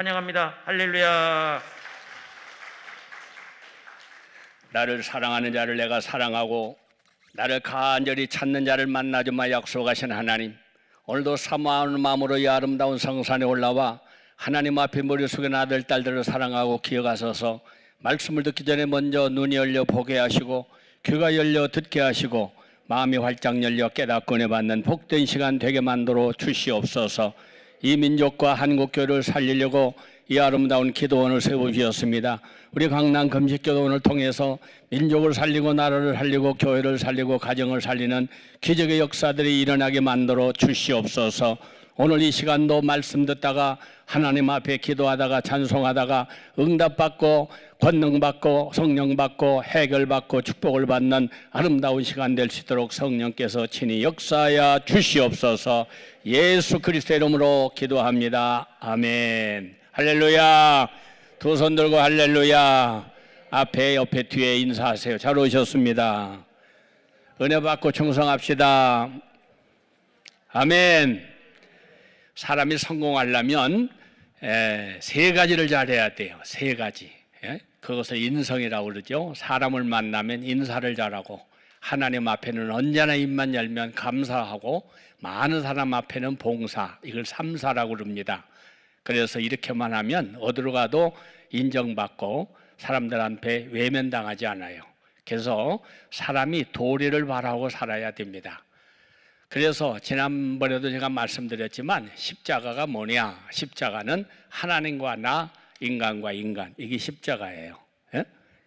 찬양합니다. 할렐루야. 나를 사랑하는 자를 내가 사랑하고 나를 간절히 찾는 자를 만나주마 약속하신 하나님, 오늘도 사모하는 마음으로 이 아름다운 성산에 올라와 하나님 앞에 머리 숙인 아들 딸들을 사랑하고 기억하소서. 말씀을 듣기 전에 먼저 눈이 열려 보게 하시고 귀가 열려 듣게 하시고 마음이 활짝 열려 깨닫고 은혜 받는 복된 시간 되게 만들어 주시옵소서. 이 민족과 한국교회를 살리려고 이 아름다운 기도원을 세우셨습니다. 우리 강남 금식기도원을 통해서 민족을 살리고 나라를 살리고 교회를 살리고 가정을 살리는 기적의 역사들이 일어나게 만들어 주시옵소서. 오늘 이 시간도 말씀 듣다가 하나님 앞에 기도하다가 찬송하다가 응답받고 권능받고 성령받고 해결받고 축복을 받는 아름다운 시간 될 수 있도록 성령께서 친히 역사하여 주시옵소서. 예수 그리스도의 이름으로 기도합니다. 아멘. 할렐루야. 두 손 들고 할렐루야. 앞에 옆에 뒤에 인사하세요. 잘 오셨습니다. 은혜 받고 충성합시다. 아멘. 사람이 성공하려면 세 가지를 잘해야 돼요. 세 가지. 그것을 인성이라고 그러죠. 사람을 만나면 인사를 잘하고 하나님 앞에는 언제나 입만 열면 감사하고 많은 사람 앞에는 봉사, 이걸 삼사라고 그럽니다. 그래서 이렇게만 하면 어디로 가도 인정받고 사람들한테 외면당하지 않아요. 그래서 사람이 도리를 바라고 살아야 됩니다. 그래서 지난번에도 제가 말씀드렸지만 십자가가 뭐냐? 십자가는 하나님과 나, 인간과 인간, 이게 십자가예요.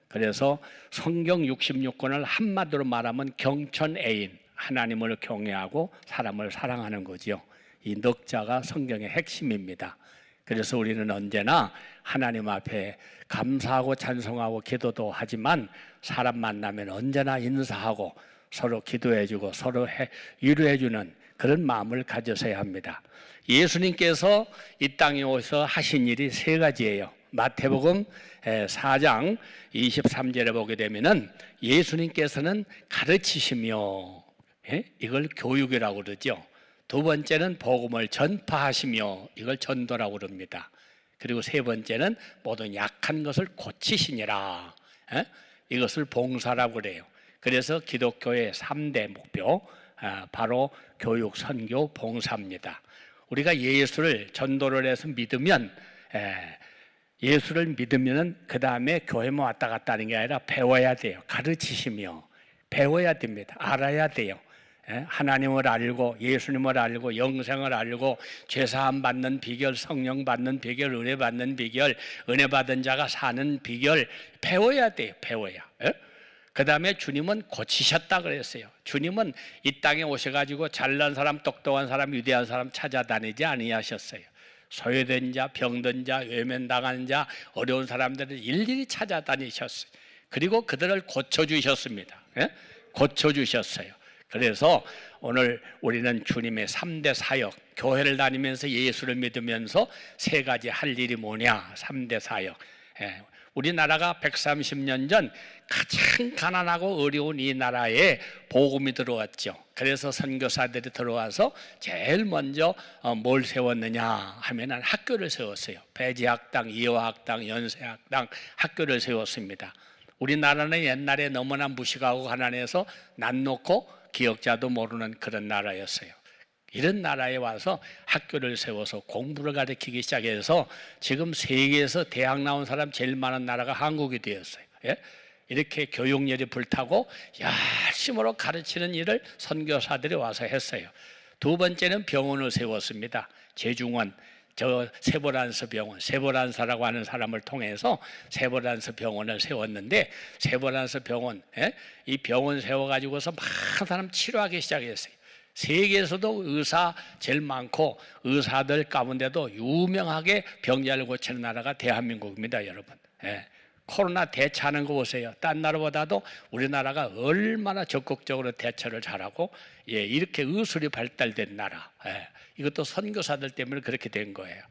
그래서 성경 66권을 한마디로 말하면 경천애인, 하나님을 경외하고 사람을 사랑하는 거죠. 이 넉자가 성경의 핵심입니다. 그래서 우리는 언제나 하나님 앞에 감사하고 찬송하고 기도도 하지만 사람 만나면 언제나 인사하고 서로 기도해주고 서로 위로해주는 그런 마음을 가져서야 합니다. 예수님께서 이 땅에 오셔서 하신 일이 세 가지예요. 마태복음 4장 23절에 보게 되면은 예수님께서는 가르치시며, 이걸 교육이라고 그러죠. 두 번째는 복음을 전파하시며, 이걸 전도라고 그럽니다. 그리고 세 번째는 모든 약한 것을 고치시니라, 이것을 봉사라고 그래요. 그래서 기독교의 3대 목표, 바로 교육, 선교, 봉사입니다. 우리가 예수를 전도를 해서 믿으면, 예수를 믿으면 그 다음에 교회만 왔다 갔다 하는 게 아니라 배워야 돼요. 가르치시며 배워야 됩니다. 알아야 돼요. 하나님을 알고 예수님을 알고 영생을 알고 죄사함 받는 비결, 성령 받는 비결, 은혜 받는 비결, 은혜 받은 자가 사는 비결 배워야 돼요. 배워야. 그 다음에 주님은 고치셨다 그랬어요. 주님은 이 땅에 오셔가지고 잘난 사람, 똑똑한 사람, 위대한 사람 찾아다니지 아니하셨어요. 소외된 자, 병든 자, 외면당한 자, 어려운 사람들을 일일이 찾아다니셨어요. 그리고 그들을 고쳐주셨습니다. 고쳐주셨어요. 그래서 오늘 우리는 주님의 3대 사역, 교회를 다니면서 예수를 믿으면서 세 가지 할 일이 뭐냐? 3대 사역. 우리나라가 130년 전 가장 가난하고 어려운 이 나라에 복음이 들어왔죠. 그래서 선교사들이 들어와서 제일 먼저 뭘 세웠느냐 하면은 학교를 세웠어요. 배지학당, 이화학당, 연세학당 학교를 세웠습니다. 우리나라는 옛날에 너무나 무식하고 가난해서 난 놓고 기억자도 모르는 그런 나라였어요. 이런 나라에 와서 학교를 세워서 공부를 가르치기 시작해서 지금 세계에서 대학 나온 사람 제일 많은 나라가 한국이 되었어요. 이렇게 교육열이 불타고 열심으로 가르치는 일을 선교사들이 와서 했어요. 두 번째는 병원을 세웠습니다. 제중원, 세보란스 병원, 세보란스라고 하는 사람을 통해서 세보란스 병원을 세웠는데, 세보란스 병원, 이 병원 세워가지고서 많은 사람 치료하기 시작했어요. 세계에서도 의사 제일 많고 의사들 가운데도 유명하게 병자를 고치는 나라가 대한민국입니다, 여러분. 코로나 대처하는 거 보세요. 딴 나라보다도 우리나라가 얼마나 적극적으로 대처를 잘하고, 이렇게 의술이 발달된 나라. 이것도 선교사들 때문에 그렇게 된 거예요.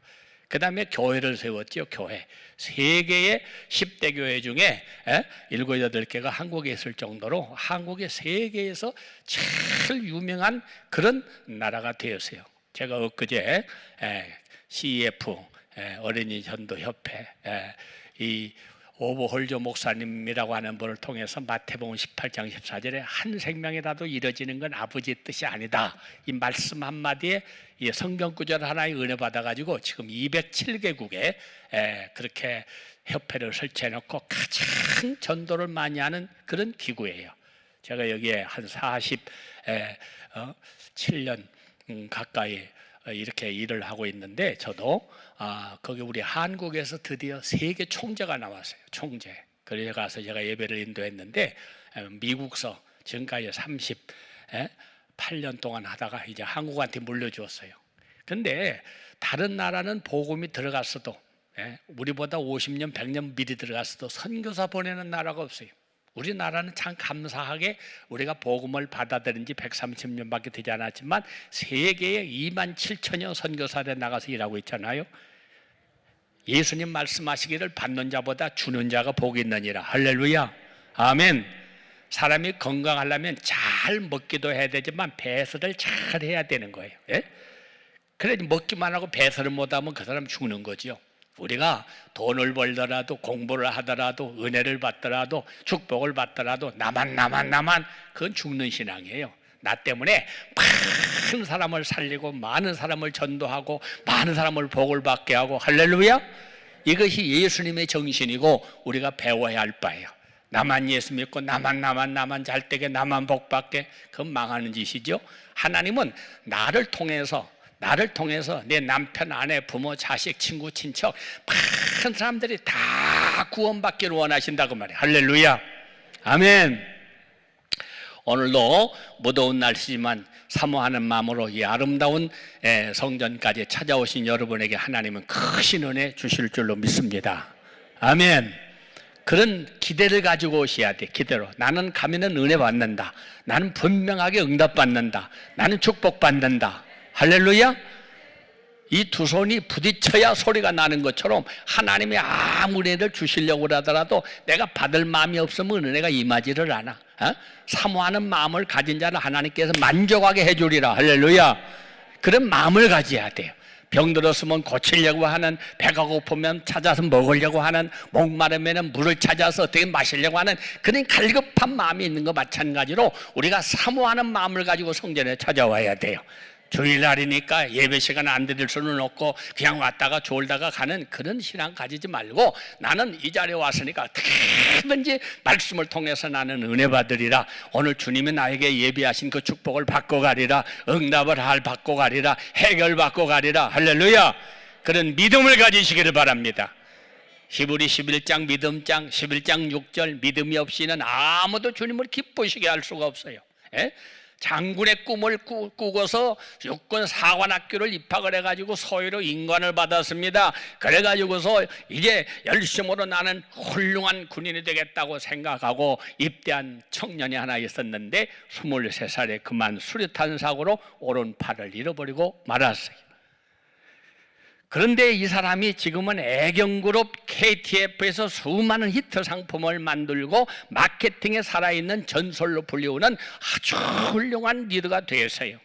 그 다음에 교회를 세웠죠. 교회. 세계의 10대 교회 중에 7, 8개가 한국에 있을 정도로 한국이 세계에서 제일 유명한 그런 나라가 되었어요. 제가 엊그제 CEF 어린이 전도 협회, 이 오버홀조 목사님이라고 하는 분을 통해서 마태복음 18장 14절에 한 생명이라도 이뤄지는 건 아버지의 뜻이 아니다. 이 말씀 한마디에 이 성경 구절 하나의 은혜 받아가지고 지금 207개국에 그렇게 협회를 설치해놓고 가장 전도를 많이 하는 그런 기구예요. 제가 여기에 한 47년 가까이 이렇게 일을 하고 있는데 저도 거기 우리 한국에서 드디어 세계 총재가 나왔어요. 총재. 그래 가서 제가 예배를 인도했는데 미국서 지금까지 38년 동안 하다가 이제 한국한테 물려주었어요. 근데 다른 나라는 복음이 들어갔어도 우리보다 50년, 100년 미리 들어갔어도 선교사 보내는 나라가 없어요. 우리나라는 참 감사하게 우리가 복음을 받아들인 지 130년밖에 되지 않았지만 세계에 27,000여 선교사들이 나가서 일하고 있잖아요. 예수님 말씀하시기를 받는 자보다 주는 자가 복이 있느니라. 할렐루야. 아멘. 사람이 건강하려면 잘 먹기도 해야 되지만 배설을 잘 해야 되는 거예요. 그래 먹기만 하고 배설을 못하면 그 사람 죽는 거죠. 우리가 돈을 벌더라도 공부를 하더라도 은혜를 받더라도 축복을 받더라도 나만 그건 죽는 신앙이에요. 나 때문에 많은 사람을 살리고 많은 사람을 전도하고 많은 사람을 복을 받게 하고 할렐루야. 이것이 예수님의 정신이고 우리가 배워야 할 바예요. 나만 예수 믿고 나만 잘 되게 나만 복 받게 그건 망하는 짓이죠. 하나님은 나를 통해서 내 남편, 아내, 부모, 자식, 친구, 친척 많은 사람들이 다 구원받기를 원하신다고 말이에요. 할렐루야. 아멘. 오늘도 무더운 날씨지만 사모하는 마음으로 이 아름다운 성전까지 찾아오신 여러분에게 하나님은 크신 은혜 주실 줄로 믿습니다. 아멘. 그런 기대를 가지고 오셔야 돼. 기대로. 나는 가면은 은혜 받는다. 나는 분명하게 응답 받는다. 나는 축복 받는다. 할렐루야. 이 두 손이 부딪혀야 소리가 나는 것처럼 하나님이 아무리 은혜를 주시려고 하더라도 내가 받을 마음이 없으면 은혜가 임하지를 않아. 사모하는 마음을 가진 자를 하나님께서 만족하게 해주리라. 할렐루야. 그런 마음을 가져야 돼요. 병들었으면 고치려고 하는, 배가 고프면 찾아서 먹으려고 하는, 목마르면 물을 찾아서 어떻게 마시려고 하는 그런 갈급한 마음이 있는 것 마찬가지로 우리가 사모하는 마음을 가지고 성전에 찾아와야 돼요. 주일날이니까 예배 시간 안 드릴 수는 없고 그냥 왔다가 졸다가 가는 그런 신앙 가지지 말고 나는 이 자리에 왔으니까 어떻게든지 말씀을 통해서 나는 은혜 받으리라. 오늘 주님이 나에게 예비하신 그 축복을 받고 가리라. 응답을 받고 가리라. 해결 받고 가리라. 할렐루야. 그런 믿음을 가지시기를 바랍니다. 히브리 11장 믿음장 11장 6절 믿음이 없이는 아무도 주님을 기쁘시게 할 수가 없어요. 장군의 꿈을 꾸고서 육군 사관학교를 입학을 해가지고 소위로 인관을 받았습니다. 그래가지고서 이제 열심으로 나는 훌륭한 군인이 되겠다고 생각하고 입대한 청년이 하나 있었는데 23살에 그만 수류탄 사고로 오른팔을 잃어버리고 말았어요. 그런데 이 사람이 지금은 애경그룹 KTF에서 수많은 히트 상품을 만들고 마케팅에 살아있는 전설로 불리우는 아주 훌륭한 리더가 되었어요.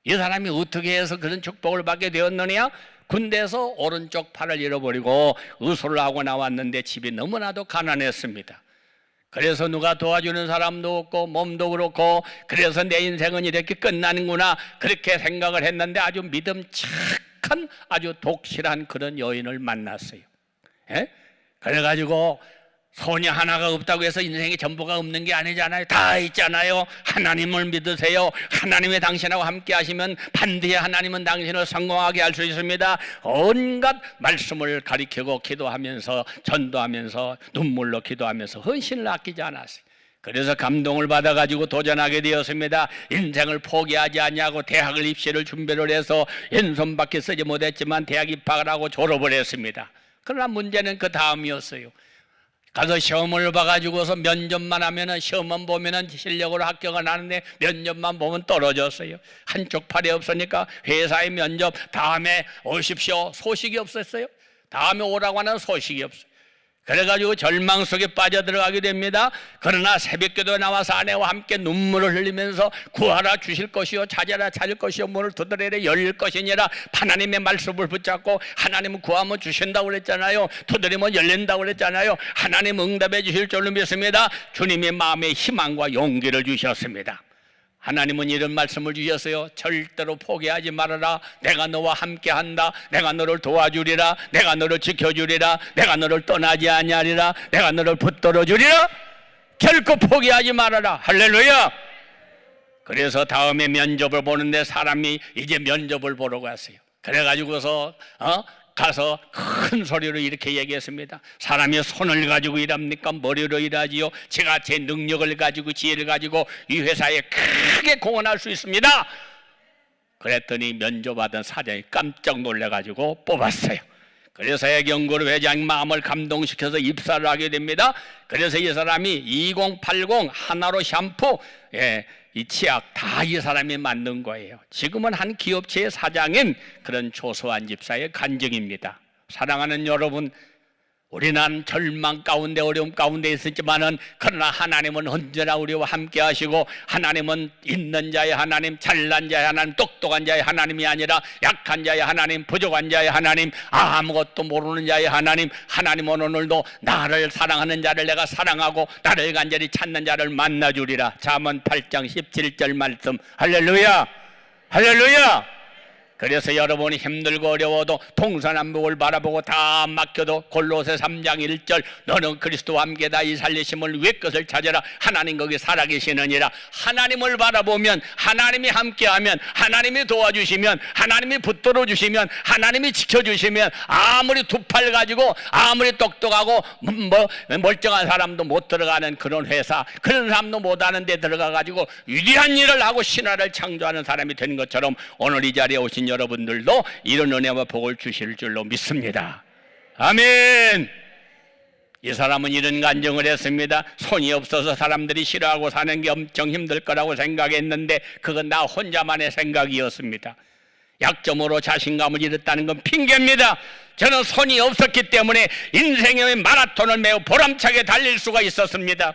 이 사람이 어떻게 해서 그런 축복을 받게 되었느냐? 군대에서 오른쪽 팔을 잃어버리고 의소를 하고 나왔는데 집이 너무나도 가난했습니다. 그래서 누가 도와주는 사람도 없고 몸도 그렇고 그래서 내 인생은 이렇게 끝나는구나 그렇게 생각을 했는데 아주 믿음직한 아주 독실한 그런 여인을 만났어요. 그래가지고 소녀 하나가 없다고 해서 인생에 전부가 없는 게 아니잖아요. 다 있잖아요. 하나님을 믿으세요. 하나님의 당신하고 함께 하시면 반드시 하나님은 당신을 성공하게 할 수 있습니다. 온갖 말씀을 가리키고 기도하면서 전도하면서 눈물로 기도하면서 헌신을 아끼지 않았어요. 그래서 감동을 받아가지고 도전하게 되었습니다. 인생을 포기하지 않냐고 대학을 입시를 준비를 해서 왼손밖에 쓰지 못했지만 대학 입학을 하고 졸업을 했습니다. 그러나 문제는 그 다음이었어요. 가서 시험을 봐가지고서 면접만 하면은 시험만 보면은 실력으로 합격은 하는데 면접만 보면 떨어졌어요. 한쪽 팔이 없으니까 회사의 면접 다음에 오십시오 소식이 없었어요. 다음에 오라고 하는 소식이 없어요. 그래가지고 절망 속에 빠져들어가게 됩니다. 그러나 새벽기도에 나와서 아내와 함께 눈물을 흘리면서 구하라 주실 것이요 찾아라 찾을 것이요 문을 두드리라 열릴 것이니라 하나님의 말씀을 붙잡고 하나님은 구하면 주신다고 그랬잖아요. 두드리면 열린다고 그랬잖아요. 하나님 응답해 주실 줄로 믿습니다. 주님의 마음에 희망과 용기를 주셨습니다. 하나님은 이런 말씀을 주셨어요. 절대로 포기하지 말아라. 내가 너와 함께한다. 내가 너를 도와주리라. 내가 너를 지켜주리라. 내가 너를 떠나지 아니하리라. 내가 너를 붙들어 주리라. 결코 포기하지 말아라. 할렐루야. 그래서 다음에 면접을 보는데 사람이 이제 면접을 보러 갔어요. 그래가지고서 가서 큰 소리로 이렇게 얘기했습니다. 사람이 손을 가지고 일합니까? 머리로 일하지요. 제가 제 능력을 가지고 지혜를 가지고 이 회사에 크게 공헌할 수 있습니다. 그랬더니 면접하던 사장이 깜짝 놀래가지고 뽑았어요. 그래서 해경그룹 회장 마음을 감동시켜서 입사를 하게 됩니다. 그래서 이 사람이 2080 하나로 샴푸, 이 치약 다 이 사람이 만든 거예요. 지금은 한 기업체의 사장인 그런 조소한 집사의 간증입니다. 사랑하는 여러분, 우리는 절망 가운데 어려움 가운데 있었지만은 그러나 하나님은 언제나 우리와 함께 하시고 하나님은 있는 자의 하나님, 잘난 자의 하나님, 똑똑한 자의 하나님이 아니라 약한 자의 하나님, 부족한 자의 하나님, 아무것도 모르는 자의 하나님. 하나님은 오늘도 나를 사랑하는 자를 내가 사랑하고 나를 간절히 찾는 자를 만나주리라. 잠언 8장 17절 말씀. 할렐루야, 할렐루야. 그래서 여러분이 힘들고 어려워도 동서남북을 바라보고 다 막혀도 골로새 3장 1절 너는 그리스도와 함께다 이 살리심을 위의 것을 찾아라. 하나님 거기 살아계시느니라. 하나님을 바라보면 하나님이 함께하면 하나님이 도와주시면 하나님이 붙들어 주시면 하나님이 지켜주시면 아무리 두 팔 가지고 아무리 똑똑하고 멀쩡한 사람도 못 들어가는 그런 회사, 그런 사람도 못하는 데 들어가가지고 위대한 일을 하고 신화를 창조하는 사람이 된 것처럼 오늘 이 자리에 오신 여러분들도 이런 은혜와 복을 주실 줄로 믿습니다. 아멘. 이 사람은 이런 간증을 했습니다. 손이 없어서 사람들이 싫어하고 사는 게 엄청 힘들 거라고 생각했는데 그건 나 혼자만의 생각이었습니다. 약점으로 자신감을 잃었다는 건 핑계입니다. 저는 손이 없었기 때문에 인생의 마라톤을 매우 보람차게 달릴 수가 있었습니다.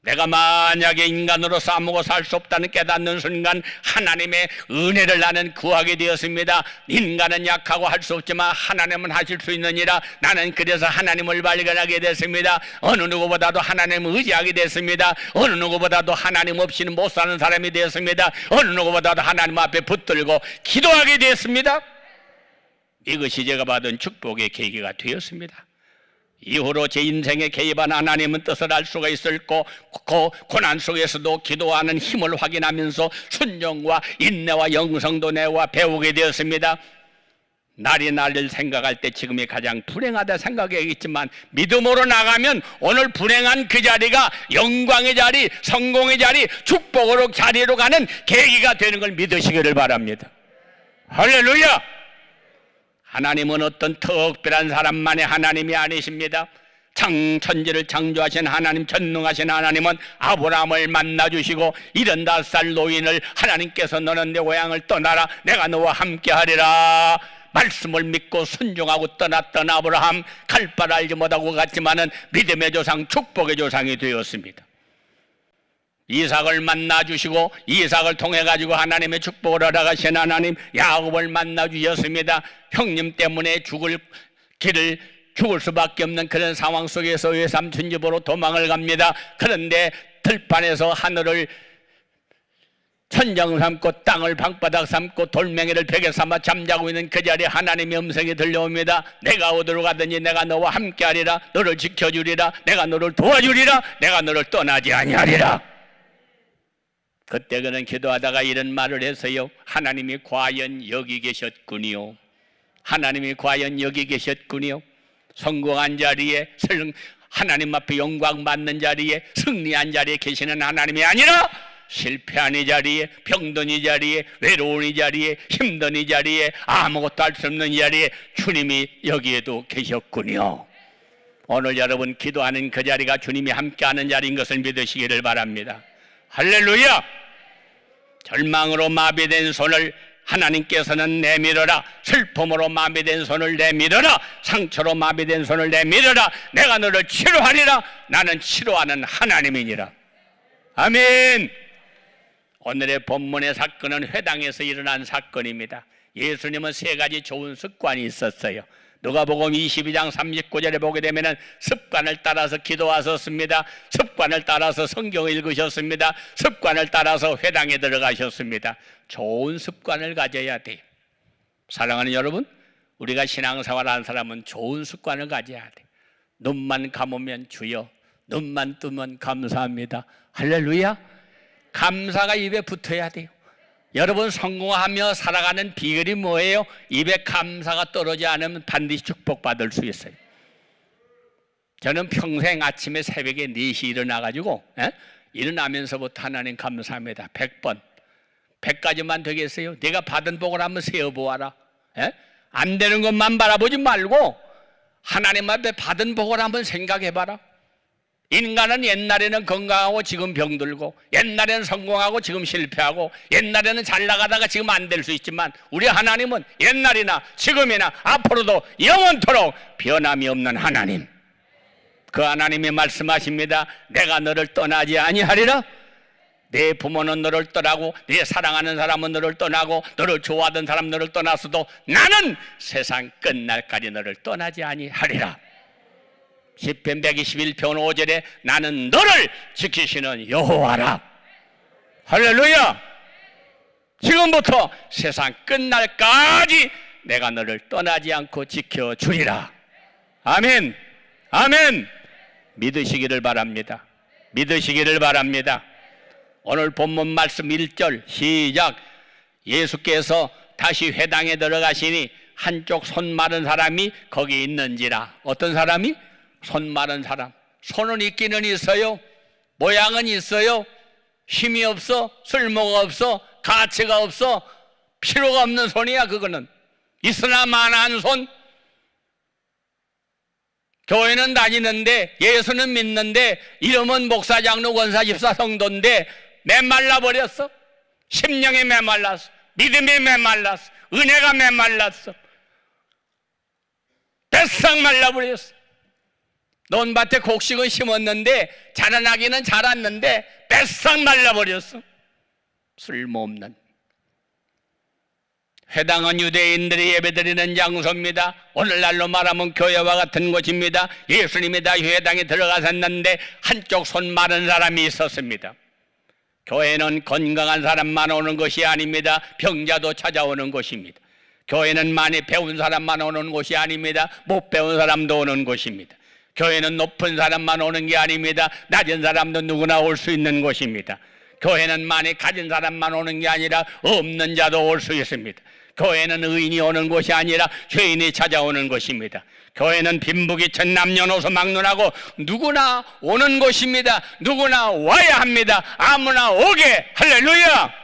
내가 만약에 인간으로 싸우고 살 수 없다는 깨닫는 순간 하나님의 은혜를 나는 구하게 되었습니다. 인간은 약하고 할 수 없지만 하나님은 하실 수 있느니라. 나는 그래서 하나님을 발견하게 됐습니다. 어느 누구보다도 하나님을 의지하게 됐습니다. 어느 누구보다도 하나님 없이는 못 사는 사람이 되었습니다. 어느 누구보다도 하나님 앞에 붙들고 기도하게 됐습니다. 이것이 제가 받은 축복의 계기가 되었습니다. 이후로 제 인생에 개입한 하나님은 뜻을 알 수가 있었고 그 고난 속에서도 기도하는 힘을 확인하면서 순종과 인내와 영성도 내와 배우게 되었습니다. 날이 날을 생각할 때 지금이 가장 불행하다 생각하겠지만 믿음으로 나가면 오늘 불행한 그 자리가 영광의 자리, 성공의 자리, 축복으로 자리로 가는 계기가 되는 걸 믿으시기를 바랍니다. 할렐루야. 하나님은 어떤 특별한 사람만의 하나님이 아니십니다. 천지를 창조하신 하나님, 전능하신 하나님은 아브라함을 만나주시고 75살 노인을 하나님께서 너는 내 고향을 떠나라 내가 너와 함께하리라 말씀을 믿고 순종하고 떠났던 아브라함, 갈 바를 알지 못하고 갔지만은 믿음의 조상, 축복의 조상이 되었습니다. 이삭을 만나주시고 이삭을 통해 가지고 하나님의 축복을 얻어가신 하나님, 야곱을 만나주셨습니다. 형님 때문에 죽을 수밖에 없는 그런 상황 속에서 외삼촌 집으로 도망을 갑니다. 그런데 들판에서 하늘을 천장 삼고 땅을 방바닥 삼고 돌멩이를 벽에 삼아 잠자고 있는 그 자리에 하나님의 음성이 들려옵니다. 내가 어디로 가든지 내가 너와 함께하리라. 너를 지켜주리라. 내가 너를 도와주리라. 내가 너를 떠나지 아니하리라. 그때 그는 기도하다가 이런 말을 했어요. 하나님이 과연 여기 계셨군요. 하나님이 과연 여기 계셨군요. 성공한 자리에, 하나님 앞에 영광 받는 자리에, 승리한 자리에 계시는 하나님이 아니라 실패한 이 자리에, 병든 이 자리에, 외로운 이 자리에, 힘든 이 자리에, 아무것도 할 수 없는 이 자리에 주님이 여기에도 계셨군요. 오늘 여러분 기도하는 그 자리가 주님이 함께하는 자리인 것을 믿으시기를 바랍니다. 할렐루야. 절망으로 마비된 손을 하나님께서는 내밀어라. 슬픔으로 마비된 손을 내밀어라. 상처로 마비된 손을 내밀어라. 내가 너를 치료하리라. 나는 치료하는 하나님이니라. 아멘. 오늘의 본문의 사건은 회당에서 일어난 사건입니다. 예수님은 세 가지 좋은 습관이 있었어요. 누가복음 22장 39절에 보게 되면 습관을 따라서 기도하셨습니다. 습관을 따라서 성경을 읽으셨습니다. 습관을 따라서 회당에 들어가셨습니다. 좋은 습관을 가져야 돼요. 사랑하는 여러분, 우리가 신앙생활하는 사람은 좋은 습관을 가져야 돼요. 눈만 감으면 주여, 눈만 뜨면 감사합니다. 할렐루야. 감사가 입에 붙어야 돼요. 여러분, 성공하며 살아가는 비결이 뭐예요? 입에 감사가 떨어지지 않으면 반드시 축복받을 수 있어요. 저는 평생 아침에 새벽에 4시 일어나가지고 일어나면서부터 하나님 감사합니다. 100번. 100가지만 되겠어요? 내가 받은 복을 한번 세어보아라. 안 되는 것만 바라보지 말고 하나님 앞에 받은 복을 한번 생각해봐라. 인간은 옛날에는 건강하고 지금 병들고, 옛날에는 성공하고 지금 실패하고, 옛날에는 잘 나가다가 지금 안 될 수 있지만 우리 하나님은 옛날이나 지금이나 앞으로도 영원토록 변함이 없는 하나님. 그 하나님이 말씀하십니다. 내가 너를 떠나지 아니하리라. 내 부모는 너를 떠나고, 내 사랑하는 사람은 너를 떠나고, 너를 좋아하던 사람 너를 떠났어도 나는 세상 끝날까지 너를 떠나지 아니하리라. 시편 121편 5절에 나는 너를 지키시는 여호와라. 할렐루야. 지금부터 세상 끝날까지 내가 너를 떠나지 않고 지켜주리라. 아멘. 아멘. 믿으시기를 바랍니다. 믿으시기를 바랍니다. 오늘 본문 말씀 1절 시작. 예수께서 다시 회당에 들어가시니 한쪽 손 마른 사람이 거기 있는지라. 어떤 사람이? 손 마른 사람. 손은 있기는 있어요. 모양은 있어요. 힘이 없어. 쓸모가 없어. 가치가 없어. 필요가 없는 손이야. 그거는 있으나 마나한 손. 교회는 다니는데, 예수는 믿는데, 이름은 목사, 장로, 권사, 집사, 성도인데 메말라 버렸어. 심령이 메말랐어. 믿음이 메말랐어. 은혜가 메말랐어. 뱃싹 말라버렸어. 논밭에 곡식은 심었는데 자라나기는 자랐는데 뱃싹 말라버렸어. 쓸모없는. 회당은 유대인들이 예배드리는 장소입니다. 오늘날로 말하면 교회와 같은 곳입니다. 예수님이 다시 회당에 들어가셨는데 한쪽 손 마른 사람이 있었습니다. 교회는 건강한 사람만 오는 것이 아닙니다. 병자도 찾아오는 곳입니다. 교회는 많이 배운 사람만 오는 곳이 아닙니다. 못 배운 사람도 오는 곳입니다. 교회는 높은 사람만 오는 게 아닙니다. 낮은 사람도 누구나 올 수 있는 곳입니다. 교회는 많이 가진 사람만 오는 게 아니라 없는 자도 올 수 있습니다. 교회는 의인이 오는 곳이 아니라 죄인이 찾아오는 곳입니다. 교회는 빈부귀천 남녀노소 막론하고 누구나 오는 곳입니다. 누구나 와야 합니다. 아무나 오게. 할렐루야.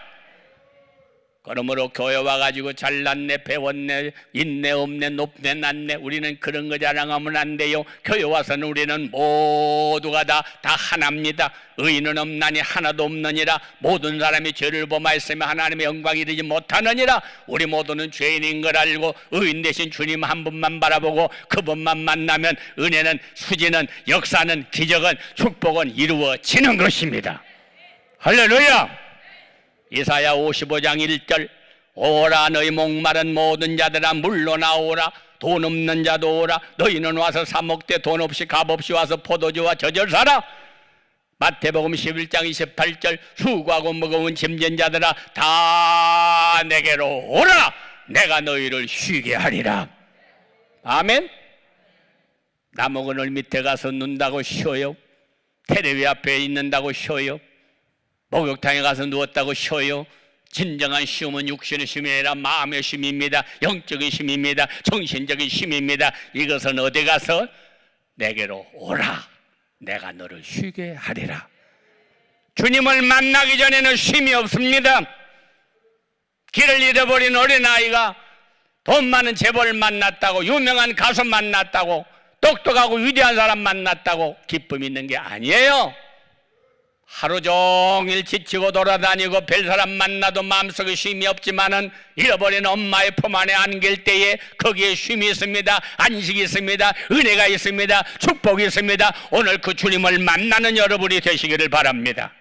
그러므로 교회 와가지고 잘났네, 배웠네, 있네, 없네, 높네, 낮네, 우리는 그런 거 자랑하면 안 돼요. 교회 와서는 우리는 모두가 다 하나입니다. 의인은 없나니 하나도 없느니라. 모든 사람이 죄를 범하였으면 하나님의 영광이 이르지 못하느니라. 우리 모두는 죄인인 걸 알고 의인 대신 주님 한 분만 바라보고 그분만 만나면 은혜는, 수지는, 역사는, 기적은, 축복은 이루어지는 것입니다. 할렐루야. 이사야 55장 1절 오라 너희 목마른 모든 자들아 물로 나오라. 돈 없는 자도 오라. 너희는 와서 사 먹되 돈 없이 값없이 와서 포도주와 젖을 사라. 마태복음 11장 28절 수고하고 무거운 짐진 자들아 다 내게로 오라. 내가 너희를 쉬게 하리라. 아멘. 나무 그늘 밑에 가서 눈다고 쉬어요. 테레비 앞에 있는다고 쉬어요. 목욕탕에 가서 누웠다고 쉬어요. 진정한 쉼은 육신의 쉼이 아니라 마음의 쉼입니다. 영적인 쉼입니다. 정신적인 쉼입니다. 이것은 어디 가서 내게로 오라. 내가 너를 쉬게 하리라. 주님을 만나기 전에는 쉼이 없습니다. 길을 잃어버린 어린아이가 돈 많은 재벌을 만났다고, 유명한 가수 만났다고, 똑똑하고 위대한 사람 만났다고 기쁨이 있는 게 아니에요. 하루 종일 지치고 돌아다니고 별 사람 만나도 마음속에 쉼이 없지만은 잃어버린 엄마의 품 안에 안길 때에 거기에 쉼이 있습니다. 안식이 있습니다. 은혜가 있습니다. 축복이 있습니다. 오늘 그 주님을 만나는 여러분이 되시기를 바랍니다.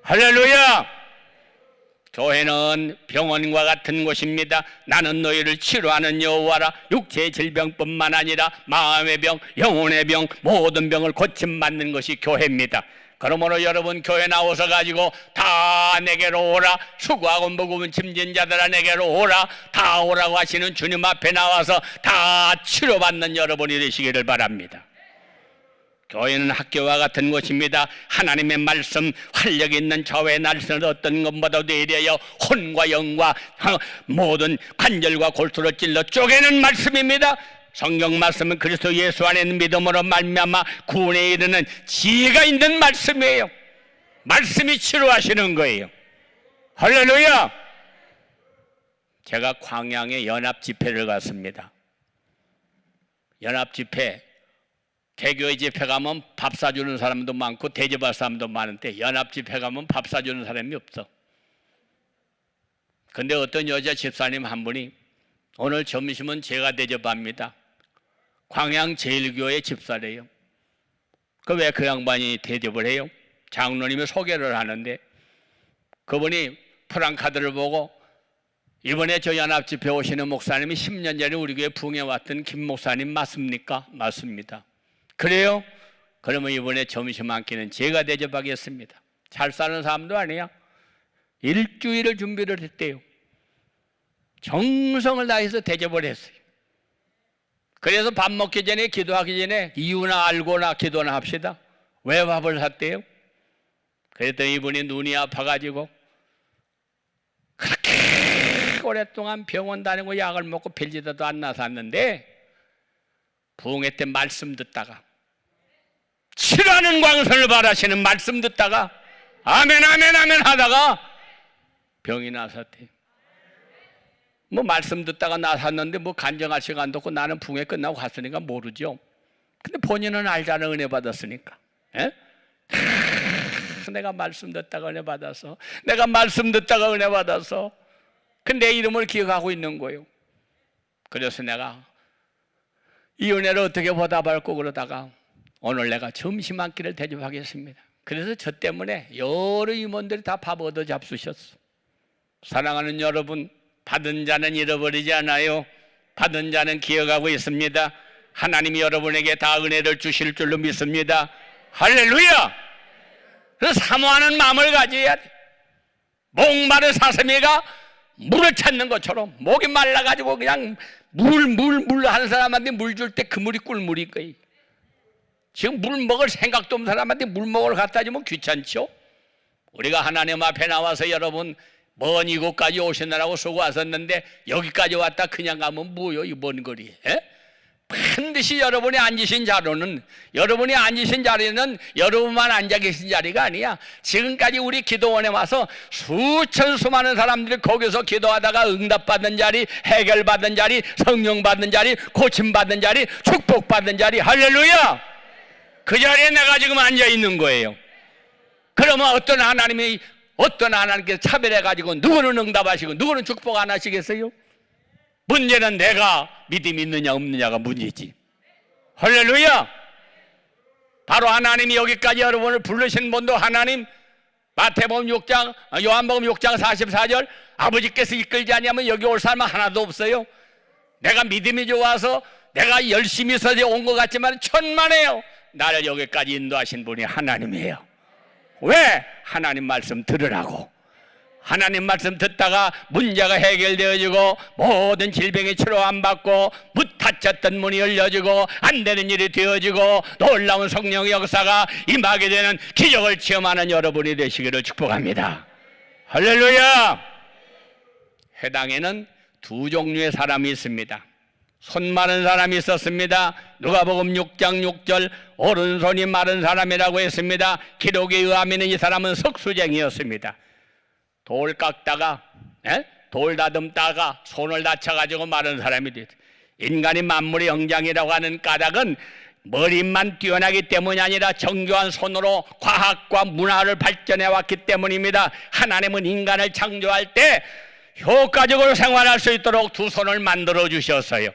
할렐루야! 교회는 병원과 같은 곳입니다. 나는 너희를 치료하는 여호와라. 육체의 질병뿐만 아니라 마음의 병, 영혼의 병, 모든 병을 고침받는 것이 교회입니다. 그러므로 여러분 교회 나오셔 가지고 다 내게로 오라. 수고하고 무거운 짐진 자들아 내게로 오라. 다 오라고 하시는 주님 앞에 나와서 다 치료받는 여러분이 되시기를 바랍니다. 교회는 학교와 같은 곳입니다. 하나님의 말씀, 활력 있는 저의 날씨는 어떤 것보다도 이래요. 혼과 영과 모든 관절과 골수를 찔러 쪼개는 말씀입니다. 성경 말씀은 그리스도 예수 안에 있는 믿음으로 말미암아 구원에 이르는 지혜가 있는 말씀이에요. 말씀이 치료하시는 거예요. 할렐루야! 제가 광양에 연합 집회를 갔습니다. 연합 집회, 개교의 집회 가면 밥 사주는 사람도 많고 대접할 사람도 많은데 연합 집회 가면 밥 사주는 사람이 없어. 근데 어떤 여자 집사님 한 분이 오늘 점심은 제가 대접합니다. 광양 제일교회 집사래요. 왜 그 양반이 대접을 해요? 장로님이 소개를 하는데 그분이 프랑카드를 보고 이번에 저 연합 집회 오시는 목사님이 10년 전에 우리 교회 부흥에 왔던 김 목사님 맞습니까? 맞습니다. 그래요? 그러면 이번에 점심 한 끼는 제가 대접하겠습니다. 잘 사는 사람도 아니야. 일주일을 준비를 했대요. 정성을 다해서 대접을 했어요. 그래서 밥 먹기 전에 기도하기 전에 이유나 알고나 기도나 합시다. 왜 밥을 샀대요? 그랬더니 이분이 눈이 아파가지고 그렇게 오랫동안 병원 다니고 약을 먹고 별지도 안 나섰는데 부흥회 때 말씀 듣다가 치료하는 광선을 바라시는 말씀 듣다가 아멘 아멘 아멘 하다가 병이 나섰대요. 뭐 말씀 듣다가 나섰는데 뭐 간증할 시간도 없고 나는 부흥회 끝나고 갔으니까 모르죠. 근데 본인은 알잖아. 은혜 받았으니까. 에? 내가 말씀 듣다가 은혜 받아서, 내가 말씀 듣다가 은혜 받아서 그 내 이름을 기억하고 있는 거예요. 그래서 내가 이 은혜를 어떻게 보답할고 그러다가 오늘 내가 점심 한 끼를 대접하겠습니다. 그래서 저 때문에 여러 임원들이 다 밥 얻어 잡수셨어. 사랑하는 여러분, 받은 자는 잃어버리지 않아요. 받은 자는 기억하고 있습니다. 하나님이 여러분에게 다 은혜를 주실 줄로 믿습니다. 할렐루야! 그래서 사모하는 마음을 가져야 돼. 목마른 사슴이가 물을 찾는 것처럼 목이 말라가지고 그냥 물 하는 사람한테 물 줄 때 그 물이 꿀물일 거예요. 지금 물 먹을 생각도 없는 사람한테 물 먹으러 갖다 주면 귀찮죠? 우리가 하나님 앞에 나와서 여러분 먼 이곳까지 오시느라고 수고하셨는데 여기까지 왔다 그냥 가면 뭐요? 이 먼 거리에. 반드시 여러분이 앉으신 자리는 여러분만 앉아 계신 자리가 아니야. 지금까지 우리 기도원에 와서 수천 수많은 사람들이 거기서 기도하다가 응답받는 자리, 해결받는 자리, 성령받는 자리, 고침받는 자리, 축복받는 자리. 할렐루야! 그 자리에 내가 지금 앉아 있는 거예요. 그러면 어떤 하나님께서 차별해가지고 누구는 응답하시고 누구는 축복 안 하시겠어요? 문제는 내가 믿음이 있느냐 없느냐가 문제지. 할렐루야! 바로 하나님이 여기까지 여러분을 부르신 분도 하나님, 마태복음 6장, 요한복음 6장 44절 아버지께서 이끌지 아니하면 여기 올 사람은 하나도 없어요. 내가 믿음이 좋아서 내가 열심히 해서 온 것 같지만 천만에요. 나를 여기까지 인도하신 분이 하나님이에요. 왜? 하나님 말씀 들으라고. 하나님 말씀 듣다가 문제가 해결되어지고 모든 질병이 치료 안 받고 닫혔던 문이 열려지고 안 되는 일이 되어지고 놀라운 성령의 역사가 임하게 되는 기적을 체험하는 여러분이 되시기를 축복합니다. 할렐루야! 회당에는 두 종류의 사람이 있습니다. 손 마른 사람이 있었습니다. 누가복음 6장 6절 오른손이 마른 사람이라고 했습니다. 기록에 의하면 이 사람은 석수쟁이였습니다. 돌 깎다가 돌 다듬다가 손을 다쳐가지고 마른 사람이 됐다. 인간이 만물의 영장이라고 하는 까닭은 머리만 뛰어나기 때문이 아니라 정교한 손으로 과학과 문화를 발전해 왔기 때문입니다. 하나님은 인간을 창조할 때 효과적으로 생활할 수 있도록 두 손을 만들어 주셨어요.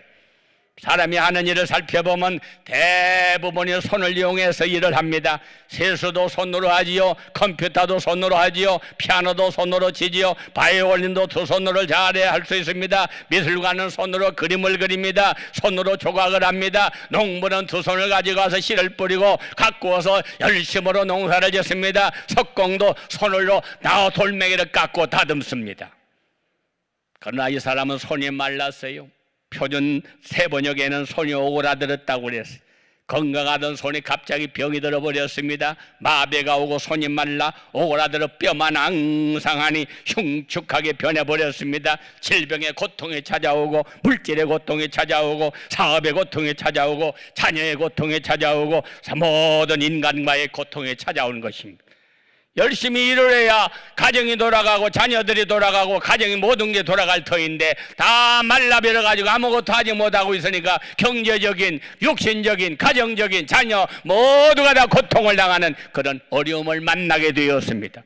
사람이 하는 일을 살펴보면 대부분이 손을 이용해서 일을 합니다. 세수도 손으로 하지요, 컴퓨터도 손으로 하지요, 피아노도 손으로 치지요, 바이올린도 두 손으로 잘해야 할 수 있습니다. 미술관은 손으로 그림을 그립니다. 손으로 조각을 합니다. 농부는 두 손을 가지고 와서 씨를 뿌리고 갖고 와서 열심으로 농사를 짓습니다. 석공도 손으로 나무 돌멩이를 깎고 다듬습니다. 그러나 이 사람은 손이 말랐어요. 표준 세번역에는 손이 오그라들었다고 그랬어요. 건강하던 손이 갑자기 병이 들어버렸습니다. 마비가 오고 손이 말라 오그라들어 뼈만 앙상하니 흉측하게 변해버렸습니다. 질병의 고통이 찾아오고 물질의 고통이 찾아오고 사업의 고통이 찾아오고 자녀의 고통이 찾아오고 모든 인간과의 고통이 찾아오는 것입니다. 열심히 일을 해야 가정이 돌아가고 자녀들이 돌아가고 가정이 모든 게 돌아갈 터인데 다 말라버려 가지고 아무것도 하지 못하고 있으니까 경제적인, 육신적인, 가정적인 자녀 모두가 다 고통을 당하는 그런 어려움을 만나게 되었습니다.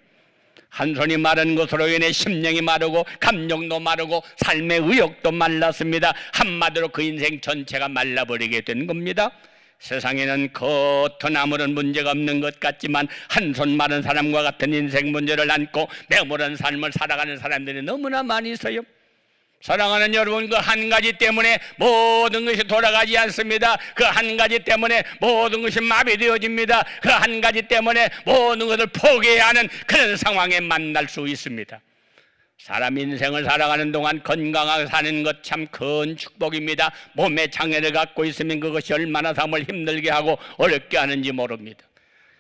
한 손이 마른 것으로 인해 심령이 마르고 감정도 마르고 삶의 의욕도 말랐습니다. 한마디로 그 인생 전체가 말라버리게 된 겁니다. 세상에는 겉은 아무런 문제가 없는 것 같지만 한 손 마른 사람과 같은 인생 문제를 안고 매몰한 삶을 살아가는 사람들이 너무나 많이 있어요. 사랑하는 여러분, 그 한 가지 때문에 모든 것이 돌아가지 않습니다. 그 한 가지 때문에 모든 것이 마비되어집니다. 그 한 가지 때문에 모든 것을 포기해야 하는 그런 상황에 만날 수 있습니다. 사람 인생을 살아가는 동안 건강하게 사는 것 참 큰 축복입니다. 몸에 장애를 갖고 있으면 그것이 얼마나 삶을 힘들게 하고 어렵게 하는지 모릅니다.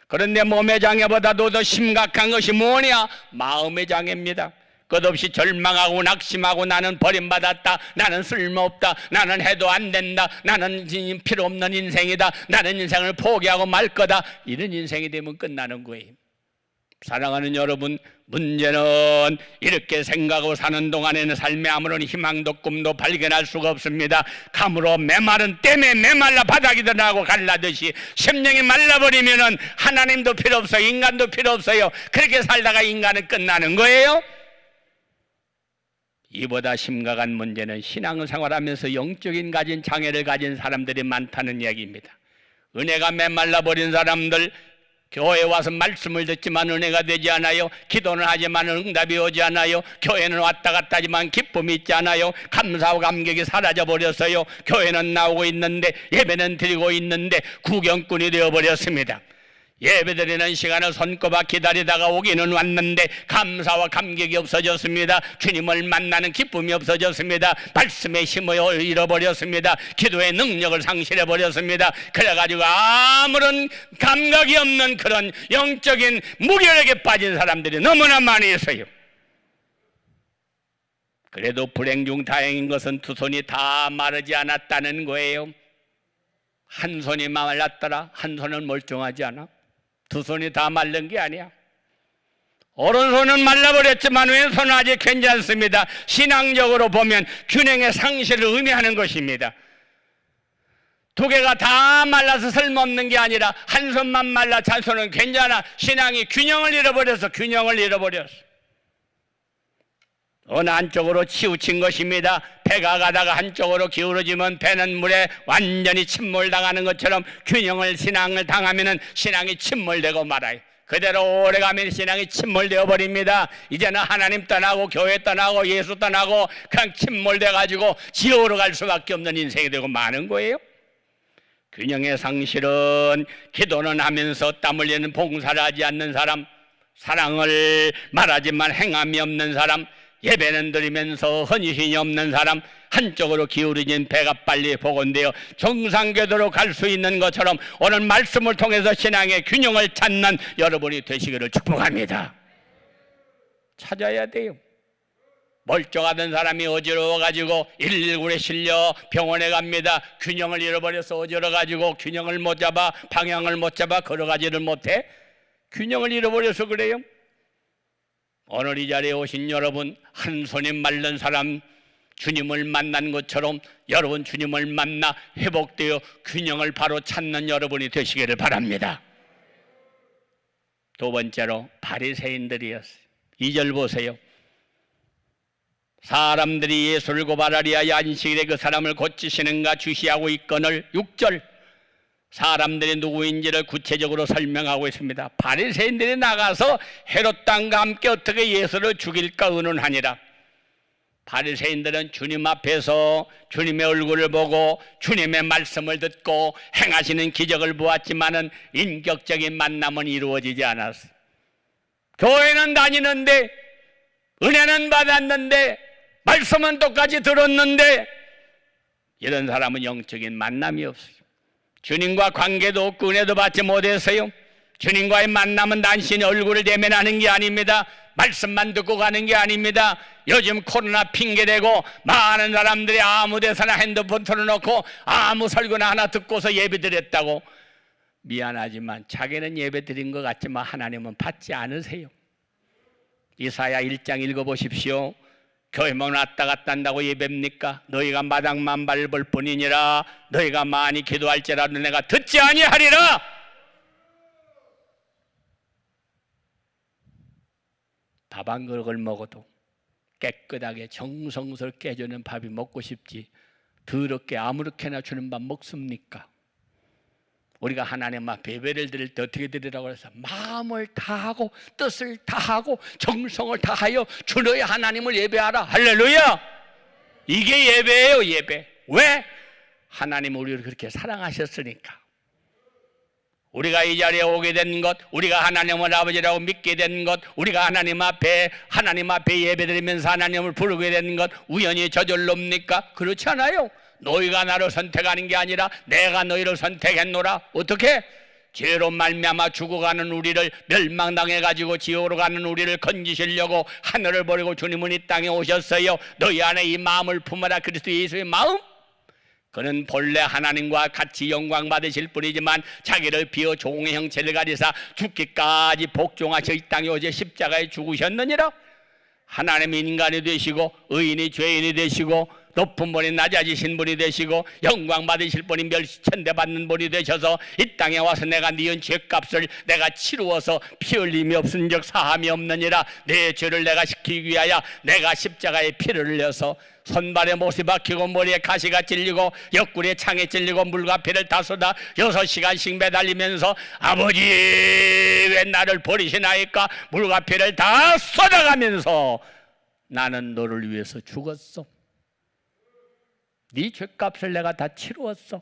그런데 몸의 장애보다도 더 심각한 것이 뭐냐? 마음의 장애입니다. 끝없이 절망하고 낙심하고 나는 버림받았다, 나는 쓸모없다, 나는 해도 안 된다, 나는 필요 없는 인생이다, 나는 인생을 포기하고 말 거다, 이런 인생이 되면 끝나는 거예요. 사랑하는 여러분, 문제는 이렇게 생각하고 사는 동안에는 삶에 아무런 희망도 꿈도 발견할 수가 없습니다. 감으로 메마른 댐에 메말라 바닥이 드러나고 갈라듯이 심령이 말라버리면은 하나님도 필요 없어요. 인간도 필요 없어요. 그렇게 살다가 인간은 끝나는 거예요. 이보다 심각한 문제는 신앙생활하면서 영적인 가진 장애를 가진 사람들이 많다는 이야기입니다. 은혜가 메말라버린 사람들, 교회에 와서 말씀을 듣지만 은혜가 되지 않아요. 기도는 하지만 응답이 오지 않아요. 교회는 왔다 갔다 하지만 기쁨이 있지 않아요. 감사와 감격이 사라져버렸어요. 교회는 나오고 있는데 예배는 드리고 있는데 구경꾼이 되어버렸습니다. 예배드리는 시간을 손꼽아 기다리다가 오기는 왔는데 감사와 감격이 없어졌습니다. 주님을 만나는 기쁨이 없어졌습니다. 말씀의 힘을 잃어버렸습니다. 기도의 능력을 상실해버렸습니다. 그래가지고 아무런 감각이 없는 그런 영적인 무결하게 빠진 사람들이 너무나 많이 있어요. 그래도 불행 중 다행인 것은 두 손이 다 마르지 않았다는 거예요. 한 손이 말랐더라. 한 손은 멀쩡하지 않아. 두 손이 다 마른 게 아니야. 오른손은 말라버렸지만 왼손은 아직 괜찮습니다. 신앙적으로 보면 균형의 상실을 의미하는 것입니다. 두 개가 다 말라서 쓸모없는 게 아니라 한 손만 말라 찬손은 괜찮아. 신앙이 균형을 잃어버렸어. 균형을 잃어버렸어. 어느 한쪽으로 치우친 것입니다. 배가 가다가 한쪽으로 기울어지면 배는 물에 완전히 침몰당하는 것처럼 균형을 신앙을 당하면 신앙이 침몰되고 말아요. 그대로 오래가면 신앙이 침몰되어 버립니다. 이제는 하나님 떠나고 교회 떠나고 예수 떠나고 그냥 침몰돼 가지고 지옥으로 갈 수밖에 없는 인생이 되고 마는 거예요. 균형의 상실은 기도는 하면서 땀 흘리는 봉사를 하지 않는 사람, 사랑을 말하지만 행함이 없는 사람, 예배는 드리면서 헌신이 없는 사람, 한쪽으로 기울어진 배가 빨리 복원되어 정상궤도로 갈 수 있는 것처럼 오늘 말씀을 통해서 신앙의 균형을 찾는 여러분이 되시기를 축복합니다. 찾아야 돼요. 멀쩡하던 사람이 어지러워가지고 119에 실려 병원에 갑니다. 균형을 잃어버려서 어지러워가지고 균형을 못 잡아, 방향을 못 잡아, 걸어가지를 못해. 균형을 잃어버려서 그래요. 오늘 이 자리에 오신 여러분, 한 손이 마른 사람, 주님을 만난 것처럼 여러분 주님을 만나 회복되어 균형을 바로 찾는 여러분이 되시기를 바랍니다. 두 번째로 바리새인들이었어요. 2절 보세요. 사람들이 예수를 고발하리하여 안식일에 그 사람을 고치시는가 주시하고 있거늘. 6절 사람들이 누구인지를 구체적으로 설명하고 있습니다. 바리새인들이 나가서 헤롯 왕과 함께 어떻게 예수를 죽일까 의논하니라. 바리새인들은 주님 앞에서 주님의 얼굴을 보고 주님의 말씀을 듣고 행하시는 기적을 보았지만은 인격적인 만남은 이루어지지 않았어요. 교회는 다니는데, 은혜는 받았는데, 말씀은 똑같이 들었는데, 이런 사람은 영적인 만남이 없어요. 주님과 관계도 없고 은혜도 받지 못했어요. 주님과의 만남은 단순히 얼굴을 대면하는 게 아닙니다. 말씀만 듣고 가는 게 아닙니다. 요즘 코로나 핑계대고 많은 사람들이 아무 데서나 핸드폰 틀어놓고 아무 설교나 하나 듣고서 예배드렸다고. 미안하지만 자기는 예배드린 것 같지만 하나님은 받지 않으세요. 이사야 1장 읽어보십시오. 교회만 왔다 갔다 한다고 예배입니까? 너희가 마당만 밟을 뿐이니라. 너희가 많이 기도할지라도 내가 듣지 아니하리라. 밥 한 그릇을 먹어도 깨끗하게 정성스럽게 해주는 밥이 먹고 싶지 더럽게 아무렇게나 주는 밥 먹습니까? 우리가 하나님 앞에 예배를 드릴 때 어떻게 드리라고 해서 마음을 다하고 뜻을 다하고 정성을 다하여 주 너희 하나님을 예배하라. 할렐루야. 이게 예배예요. 예배. 왜? 하나님 우리를 그렇게 사랑하셨으니까. 우리가 이 자리에 오게 된 것, 우리가 하나님을 아버지라고 믿게 된 것, 우리가 하나님 앞에 예배드리면서 하나님을 부르게 된 것 우연히 저절로입니까? 그렇지 않아요. 너희가 나를 선택하는 게 아니라 내가 너희를 선택했노라. 어떻게? 죄로 말미암아 죽어가는 우리를 멸망당해가지고 지옥으로 가는 우리를 건지시려고 하늘을 버리고 주님은 이 땅에 오셨어요. 너희 안에 이 마음을 품어라. 그리스도 예수의 마음. 그는 본래 하나님과 같이 영광 받으실 분이지만 자기를 비어 종의 형체를 가리사 죽기까지 복종하셔 이 땅에 오셔 십자가에 죽으셨느니라. 하나님이 인간이 되시고 의인이 죄인이 되시고 높은 분이 낮아지신 분이 되시고 영광 받으실 분이 멸시천대 받는 분이 되셔서 이 땅에 와서 내가 니은 죄값을 내가 치루어서 피 흘림이 없은 적 사함이 없느니라. 내 죄를 내가 시키기 위하여 내가 십자가에 피를 흘려서 손발에 못이 박히고 머리에 가시가 찔리고 옆구리에 창에 찔리고 물과 피를 다 쏟아 6시간씩 매달리면서 아버지 왜 나를 버리시나이까 물과 피를 다 쏟아가면서 나는 너를 위해서 죽었어. 네 죄값을 내가 다 치루었어.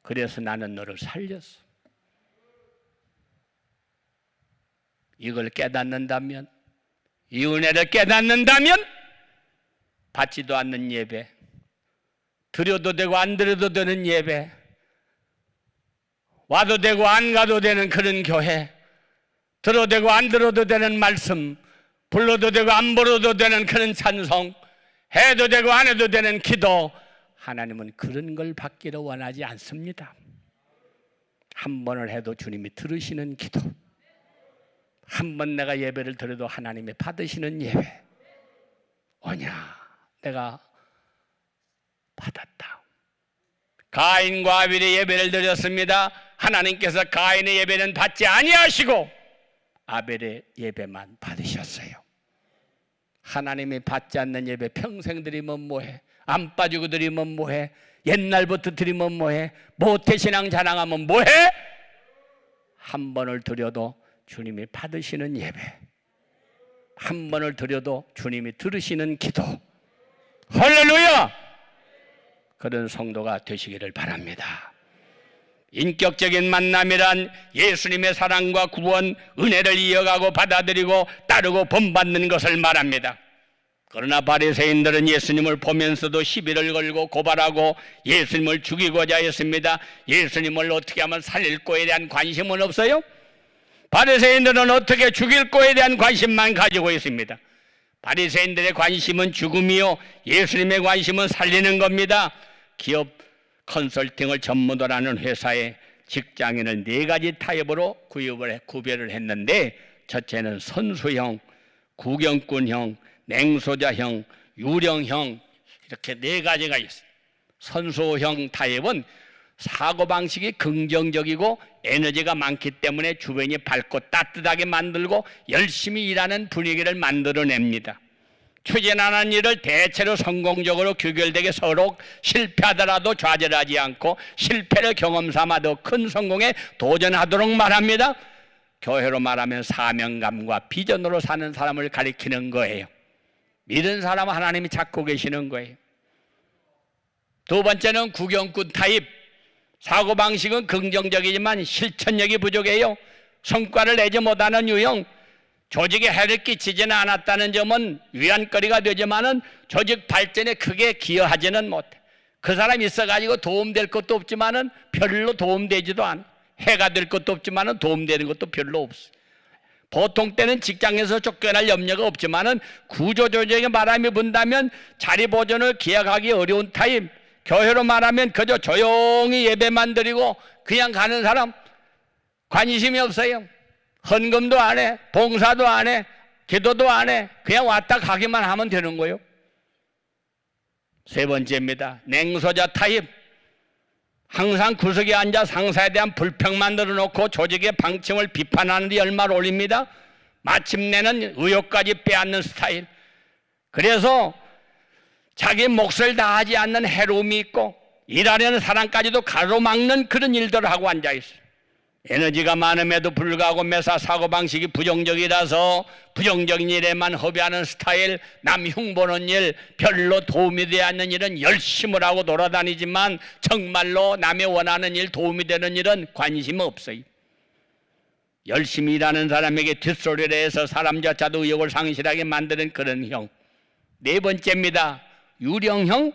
그래서 나는 너를 살렸어. 이걸 깨닫는다면, 이 은혜를 깨닫는다면 받지도 않는 예배, 드려도 되고 안 드려도 되는 예배, 와도 되고 안 가도 되는 그런 교회, 들어도 되고 안 들어도 되는 말씀, 불러도 되고 안 불러도 되는 그런 찬송, 해도 되고 안 해도 되는 기도, 하나님은 그런 걸 받기를 원하지 않습니다. 한 번을 해도 주님이 들으시는 기도, 한 번 내가 예배를 드려도 하나님이 받으시는 예배. 오냐 내가 받았다. 가인과 아벨의 예배를 드렸습니다. 하나님께서 가인의 예배는 받지 아니하시고 아벨의 예배만 받으셨어요. 하나님이 받지 않는 예배 평생 드리면 뭐해? 안 빠지고 드리면 뭐해? 옛날부터 드리면 뭐해? 모태신앙 자랑하면 뭐해? 한 번을 드려도 주님이 받으시는 예배, 한 번을 드려도 주님이 들으시는 기도. 할렐루야! 그런 성도가 되시기를 바랍니다. 인격적인 만남이란 예수님의 사랑과 구원, 은혜를 이어가고 받아들이고 따르고 본받는 것을 말합니다. 그러나 바리새인들은 예수님을 보면서도 시비를 걸고 고발하고 예수님을 죽이고자 했습니다. 예수님을 어떻게 하면 살릴 거에 대한 관심은 없어요. 바리새인들은 어떻게 죽일 거에 대한 관심만 가지고 있습니다. 바리새인들의 관심은 죽음이요, 예수님의 관심은 살리는 겁니다. 기업 컨설팅을 전문으로 하는 회사에 직장인을 4가지 타입으로 구별을 했는데, 첫째는 선수형, 구경꾼형, 맹소자형, 유령형, 이렇게 네 가지가 있어요. 선소형 타입은 사고방식이 긍정적이고 에너지가 많기 때문에 주변이 밝고 따뜻하게 만들고 열심히 일하는 분위기를 만들어냅니다. 추진하는 일을 대체로 성공적으로 규결되게 서로 실패하더라도 좌절하지 않고 실패를 경험 삼아 더 큰 성공에 도전하도록 말합니다. 교회로 말하면 사명감과 비전으로 사는 사람을 가리키는 거예요. 믿은 사람은 하나님이 찾고 계시는 거예요. 두 번째는 구경꾼 타입. 사고방식은 긍정적이지만 실천력이 부족해요. 성과를 내지 못하는 유형. 조직에 해를 끼치지는 않았다는 점은 위안거리가 되지만은 조직 발전에 크게 기여하지는 못해. 그 사람이 있어가지고 도움될 것도 없지만은 별로 도움되지도 않아. 해가 될 것도 없지만은 도움되는 것도 별로 없어. 보통 때는 직장에서 쫓겨날 염려가 없지만은 구조조정에 바람이 분다면 자리 보존을 기약하기 어려운 타입. 교회로 말하면 그저 조용히 예배만 드리고 그냥 가는 사람, 관심이 없어요. 헌금도 안 해, 봉사도 안 해, 기도도 안 해. 그냥 왔다 가기만 하면 되는 거예요. 세 번째입니다. 냉소자 타입. 항상 구석에 앉아 상사에 대한 불평 만들어 놓고 조직의 방침을 비판하는 데 열마를 올립니다. 마침내는 의욕까지 빼앗는 스타일. 그래서 자기 몫을 다하지 않는 해로움이 있고 일하려는 사람까지도 가로막는 그런 일들을 하고 앉아있어요. 에너지가 많음에도 불구하고 매사 사고방식이 부정적이라서 부정적인 일에만 허비하는 스타일, 남 흉보는 일, 별로 도움이 되지 않는 일은 열심을 하고 돌아다니지만 정말로 남의 원하는 일, 도움이 되는 일은 관심 없어요. 열심히 일하는 사람에게 뒷소리를 해서 사람조차도 의욕을 상실하게 만드는 그런 형. 네 번째입니다. 유령형.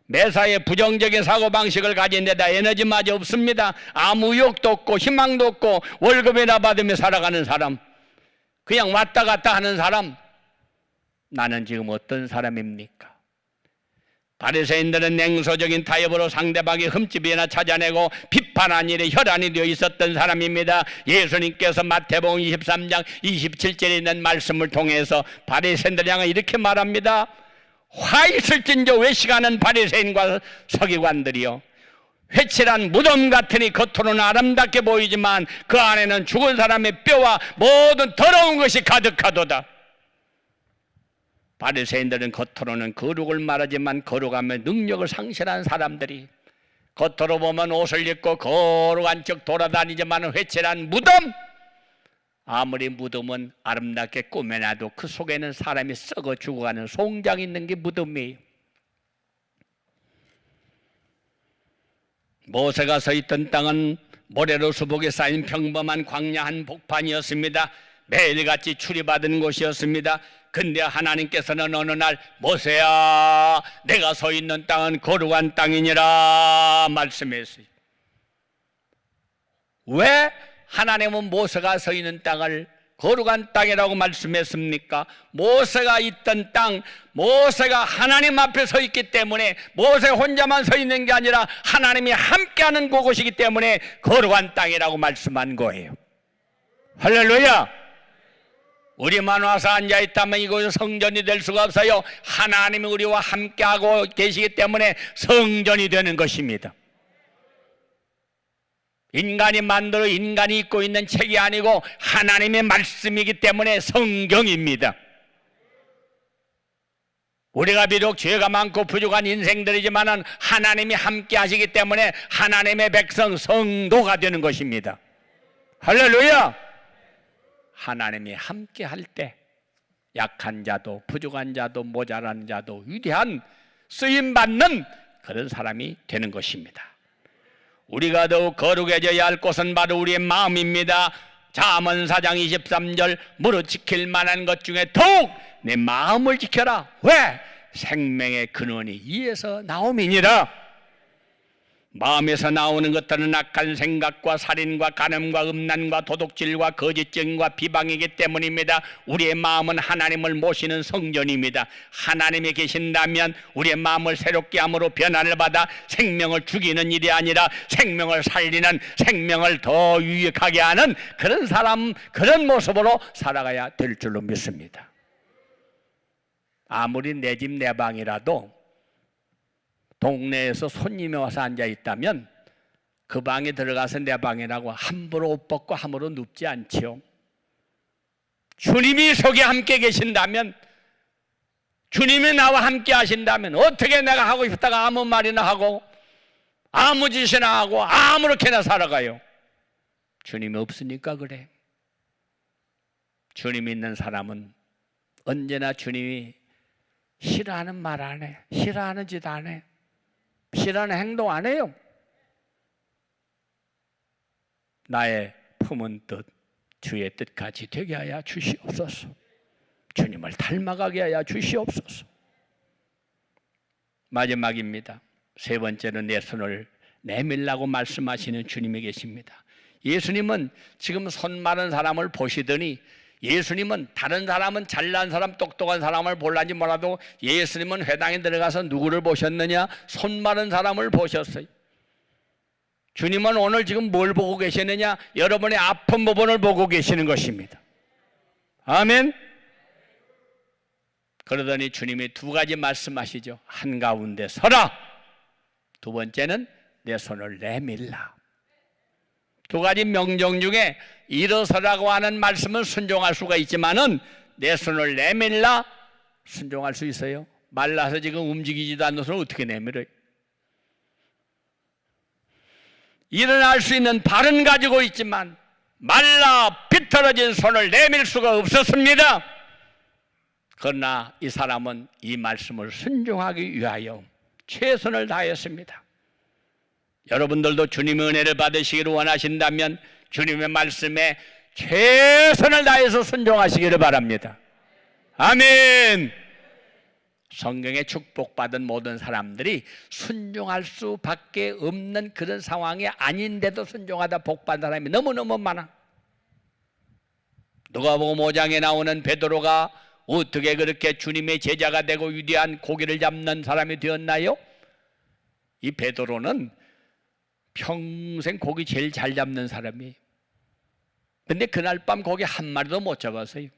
매사에 부정적인 사고방식을 가진 데다 에너지마저 없습니다. 아무 의욕도 없고 희망도 없고 월급이나 받으며 살아가는 사람, 그냥 왔다 갔다 하는 사람. 나는 지금 어떤 사람입니까? 바리새인들은 냉소적인 타협으로 상대방의 흠집이나 찾아내고 비판한 일에 혈안이 되어 있었던 사람입니다. 예수님께서 마태복음 23장 27절에 있는 말씀을 통해서 바리새인들 향해 이렇게 말합니다. 화 있을진저 외식하는 바리새인과 서기관들이여, 회칠한 무덤 같으니 겉으로는 아름답게 보이지만 그 안에는 죽은 사람의 뼈와 모든 더러운 것이 가득하도다. 바리새인들은 겉으로는 거룩을 말하지만 거룩하면 능력을 상실한 사람들이, 겉으로 보면 옷을 입고 거룩한 척 돌아다니지만 회칠한 무덤, 아무리 무덤은 아름답게 꾸며놔도 그 속에는 사람이 썩어 죽어가는 송장이 있는 게 무덤이에요. 모세가 서 있던 땅은 모래로 수복에 쌓인 평범한 광야 한복판이었습니다. 매일같이 추리받은 곳이었습니다. 근데 하나님께서는 어느 날 모세야, 내가 서 있는 땅은 거룩한 땅이니라 말씀했어요. 왜 하나님은 모세가 서 있는 땅을 거룩한 땅이라고 말씀했습니까? 모세가 있던 땅, 모세가 하나님 앞에 서 있기 때문에, 모세 혼자만 서 있는 게 아니라 하나님이 함께하는 그곳이기 때문에 거룩한 땅이라고 말씀한 거예요. 할렐루야! 우리만 와서 앉아있다면 이곳은 성전이 될 수가 없어요. 하나님이 우리와 함께하고 계시기 때문에 성전이 되는 것입니다. 인간이 만들어 인간이 읽고 있는 책이 아니고 하나님의 말씀이기 때문에 성경입니다. 우리가 비록 죄가 많고 부족한 인생들이지만 하나님이 함께 하시기 때문에 하나님의 백성 성도가 되는 것입니다. 할렐루야! 하나님이 함께 할 때 약한 자도 부족한 자도 모자란 자도 위대한 쓰임받는 그런 사람이 되는 것입니다. 우리가 더욱 거룩해져야 할 곳은 바로 우리의 마음입니다. 잠언 4장 23절, 무릇 지킬 만한 것 중에 더욱 내 마음을 지켜라. 왜? 생명의 근원이 이에서 나옴이니라. 마음에서 나오는 것들은 악한 생각과 살인과 간음과 음란과 도둑질과 거짓증과 비방이기 때문입니다. 우리의 마음은 하나님을 모시는 성전입니다. 하나님이 계신다면 우리의 마음을 새롭게 함으로 변화를 받아 생명을 죽이는 일이 아니라 생명을 살리는, 생명을 더 유익하게 하는 그런 사람, 그런 모습으로 살아가야 될 줄로 믿습니다. 아무리 내 집 내 방이라도 동네에서 손님이 와서 앉아 있다면 그 방에 들어가서 내 방이라고 함부로 옷 벗고 함부로 눕지 않지요. 주님이 속에 함께 계신다면, 주님이 나와 함께 하신다면 어떻게 내가 하고 싶다가 아무 말이나 하고 아무 짓이나 하고 아무렇게나 살아가요? 주님이 없으니까 그래. 주님이 있는 사람은 언제나 주님이 싫어하는 말 안 해, 싫어하는 짓 안 해, 싫어하는 행동 안 해요. 나의 품은 뜻 주의 뜻같이 되게 하여 주시옵소서. 주님을 닮아가게 하여 주시옵소서. 마지막입니다. 세 번째는 내 손을 내밀라고 말씀하시는 주님이 계십니다. 예수님은 지금 손 마른 사람을 보시더니, 예수님은 다른 사람은 잘난 사람, 똑똑한 사람을 볼란지 몰라도 예수님은 회당에 들어가서 누구를 보셨느냐? 손 마른 사람을 보셨어요. 주님은 오늘 지금 뭘 보고 계시느냐? 여러분의 아픈 부분을 보고 계시는 것입니다. 아멘. 그러더니 주님이 두 가지 말씀하시죠. 한가운데 서라. 두 번째는 내 손을 내밀라. 두 가지 명령 중에 일어서라고 하는 말씀은 순종할 수가 있지만은 내 손을 내밀라, 순종할 수 있어요? 말라서 지금 움직이지도 않는 손을 어떻게 내밀어요? 일어날 수 있는 발은 가지고 있지만 말라 비틀어진 손을 내밀 수가 없었습니다. 그러나 이 사람은 이 말씀을 순종하기 위하여 최선을 다했습니다. 여러분들도 주님의 은혜를 받으시기를 원하신다면 주님의 말씀에 최선을 다해서 순종하시기를 바랍니다. 아멘. 성경에 축복받은 모든 사람들이 순종할 수밖에 없는 그런 상황이 아닌데도 순종하다 복받은 사람이 너무너무 많아. 누가복음 5장에 나오는 베드로가 어떻게 그렇게 주님의 제자가 되고 위대한 고기를 잡는 사람이 되었나요? 이 베드로는 평생 고기 제일 잘 잡는 사람이에요. 근데 그날 밤 고기 한 마리도 못 잡았어요.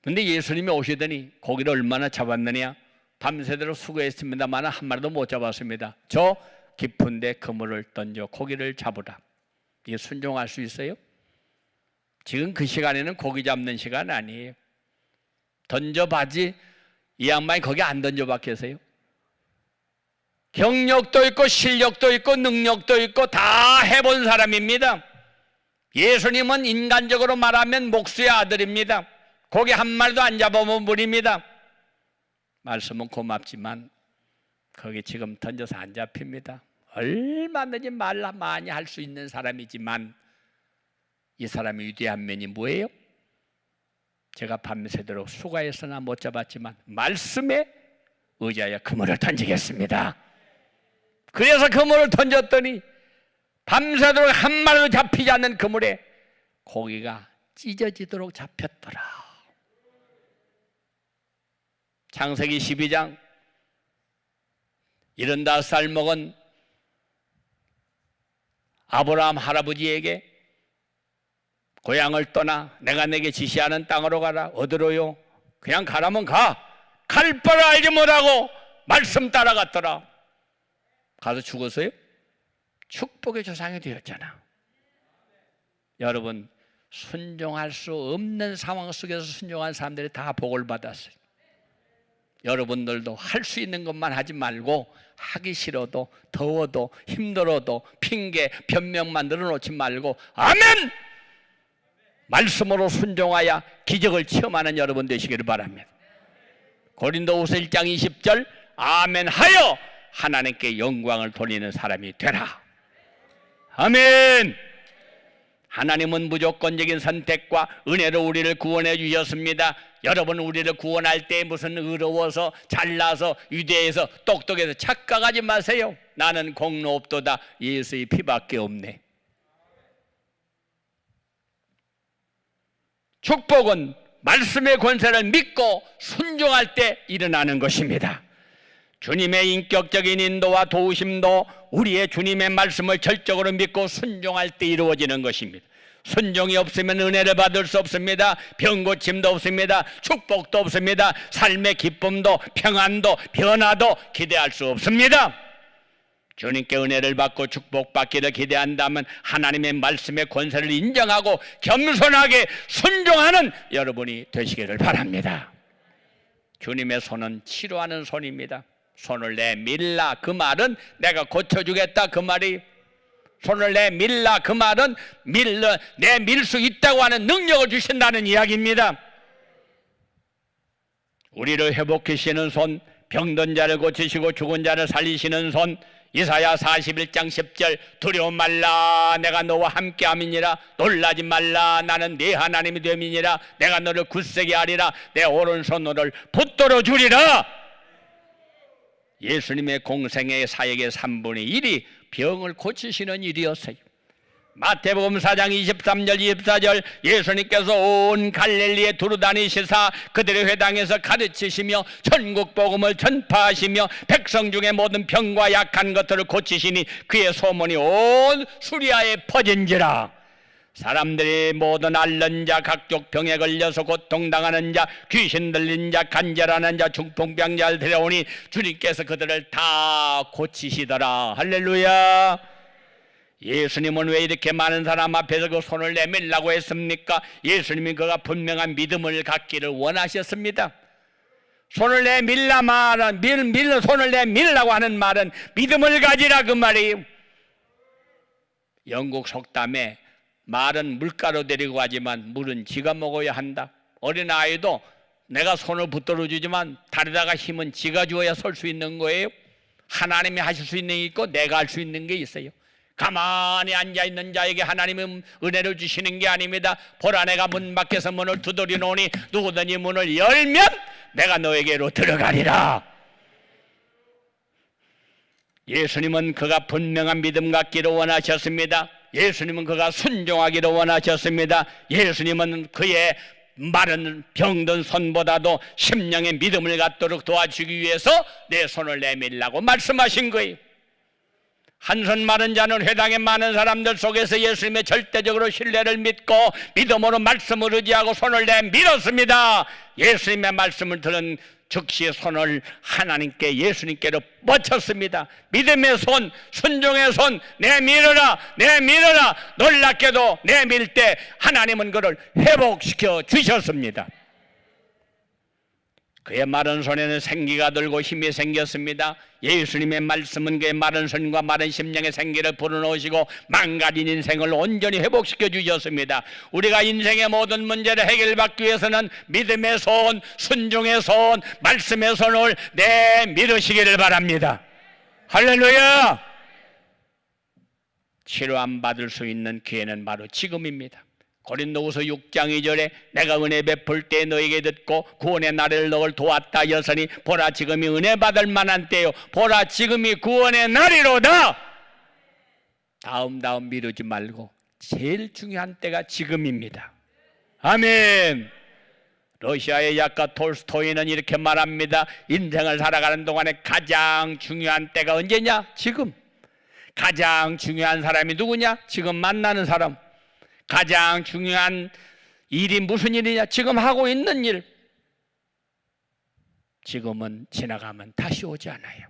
근데 예수님이 오시더니 고기를 얼마나 잡았느냐? 밤새도록 수고했습니다만 한 마리도 못 잡았습니다. 저 깊은 데 그물을 던져 고기를 잡으라. 이게 순종할 수 있어요? 지금 그 시간에는 고기 잡는 시간 아니에요. 던져봐지 이 양반이 거기 안 던져봤겠어요? 경력도 있고 실력도 있고 능력도 있고 다 해본 사람입니다. 예수님은 인간적으로 말하면 목수의 아들입니다. 고기 한 마리도 안 잡아본 분입니다. 말씀은 고맙지만 거기 지금 던져서 안 잡힙니다. 얼마든지 말 많이 할 수 있는 사람이지만 이 사람의 위대한 면이 뭐예요? 제가 밤새도록 수고했으나 못 잡았지만 말씀에 의지하여 그물을 던지겠습니다. 그래서 그물을 던졌더니 밤새도록 한 마리도 잡히지 않는 그물에 고기가 찢어지도록 잡혔더라. 창세기 12장 75살 먹은 아브라함 할아버지에게 고향을 떠나 내가 내게 지시하는 땅으로 가라. 어디로요? 그냥 가라면 가. 갈 바를 알지 못하고 말씀 따라갔더라. 가서 죽었어요? 축복의 조상이 되었잖아. 여러분, 순종할 수 없는 상황 속에서 순종한 사람들이 다 복을 받았어요. 여러분들도 할 수 있는 것만 하지 말고 하기 싫어도 더워도 힘들어도 핑계 변명 만들어 놓지 말고 아멘! 말씀으로 순종하여 기적을 체험하는 여러분 되시기를 바랍니다. 고린도후서 1장 20절 아멘 하여 하나님께 영광을 돌리는 사람이 되라. 아멘. 하나님은 무조건적인 선택과 은혜로 우리를 구원해 주셨습니다. 여러분, 우리를 구원할 때 무슨 의로워서 잘나서 위대해서 똑똑해서 착각하지 마세요. 나는 공로 없도다. 예수의 피밖에 없네. 축복은 말씀의 권세를 믿고 순종할 때 일어나는 것입니다. 주님의 인격적인 인도와 도우심도 우리의 주님의 말씀을 절적으로 믿고 순종할 때 이루어지는 것입니다. 순종이 없으면 은혜를 받을 수 없습니다. 병 고침도 없습니다. 축복도 없습니다. 삶의 기쁨도 평안도 변화도 기대할 수 없습니다. 주님께 은혜를 받고 축복받기를 기대한다면 하나님의 말씀의 권세를 인정하고 겸손하게 순종하는 여러분이 되시기를 바랍니다. 주님의 손은 치료하는 손입니다. 손을 내밀라 그 말은 내가 고쳐주겠다 그 말이, 손을 내밀라 그 말은 내밀 수 있다고 하는 능력을 주신다는 이야기입니다. 우리를 회복하시는 손, 병든 자를 고치시고 죽은 자를 살리시는 손, 이사야 41장 10절 두려움 말라 내가 너와 함께함이니라 놀라지 말라 나는 네 하나님이 됨이니라 내가 너를 굳세게 하리라 내 오른손 너를 붙들어 주리라. 예수님의 공생의 사역의 3분의 1이 병을 고치시는 일이었어요. 마태복음 4장 23절 24절 예수님께서 온 갈릴리에 두루다니시사 그들의 회당에서 가르치시며 천국 복음을 전파하시며 백성 중에 모든 병과 약한 것들을 고치시니 그의 소문이 온 수리아에 퍼진지라. 사람들이 모든 앓는 자, 각종 병에 걸려서 고통당하는 자, 귀신 들린 자, 간절하는 자, 중풍병자를 데려오니 주님께서 그들을 다 고치시더라. 할렐루야. 예수님은 왜 이렇게 많은 사람 앞에서 그 손을 내밀라고 했습니까? 예수님이 그가 분명한 믿음을 갖기를 원하셨습니다. 손을 내밀라 말은 손을 내밀라고 하는 말은 믿음을 가지라 그 말이에요. 영국 속담에 말은 물가로 데리고 가지만 물은 지가 먹어야 한다. 어린아이도 내가 손을 붙들어 주지만 다리다가 힘은 지가 주어야 설 수 있는 거예요. 하나님이 하실 수 있는 게 있고 내가 할 수 있는 게 있어요. 가만히 앉아있는 자에게 하나님은 은혜를 주시는 게 아닙니다. 보라 내가 문 밖에서 문을 두드려 놓으니 누구든지 문을 열면 내가 너에게로 들어가리라. 예수님은 그가 분명한 믿음 갖기를 원하셨습니다. 예수님은 그가 순종하기를 원하셨습니다. 예수님은 그의 마른 병든 손보다도 심령의 믿음을 갖도록 도와주기 위해서 내 손을 내밀라고 말씀하신 거예요. 한 손 마른 자는 회당에 많은 사람들 속에서 예수님의 절대적으로 신뢰를 믿고 믿음으로 말씀을 의지하고 손을 내밀었습니다. 예수님의 말씀을 들은 즉시 손을 하나님께 예수님께로 뻗쳤습니다. 믿음의 손, 순종의 손 내밀어라 내밀어라. 놀랍게도 내밀 때 하나님은 그를 회복시켜 주셨습니다. 그의 마른 손에는 생기가 들고 힘이 생겼습니다. 예수님의 말씀은 그의 마른 손과 마른 심령의 생기를 불어넣으시고 망가진 인생을 온전히 회복시켜 주셨습니다. 우리가 인생의 모든 문제를 해결받기 위해서는 믿음의 손, 순종의 손, 말씀의 손을 내밀으시기를 바랍니다. 할렐루야. 치료 안 받을 수 있는 기회는 바로 지금입니다. 고린도후서 6장 2절에 내가 은혜 베풀 때 너에게 듣고 구원의 날을 너를 도왔다 여서니 보라 지금이 은혜 받을 만한 때요 보라 지금이 구원의 날이로다. 다음 미루지 말고 제일 중요한 때가 지금입니다. 아멘. 러시아의 작가 톨스토이는 이렇게 말합니다. 인생을 살아가는 동안에 가장 중요한 때가 언제냐? 지금. 가장 중요한 사람이 누구냐? 지금 만나는 사람. 가장 중요한 일이 무슨 일이냐? 지금 하고 있는 일. 지금은 지나가면 다시 오지 않아요.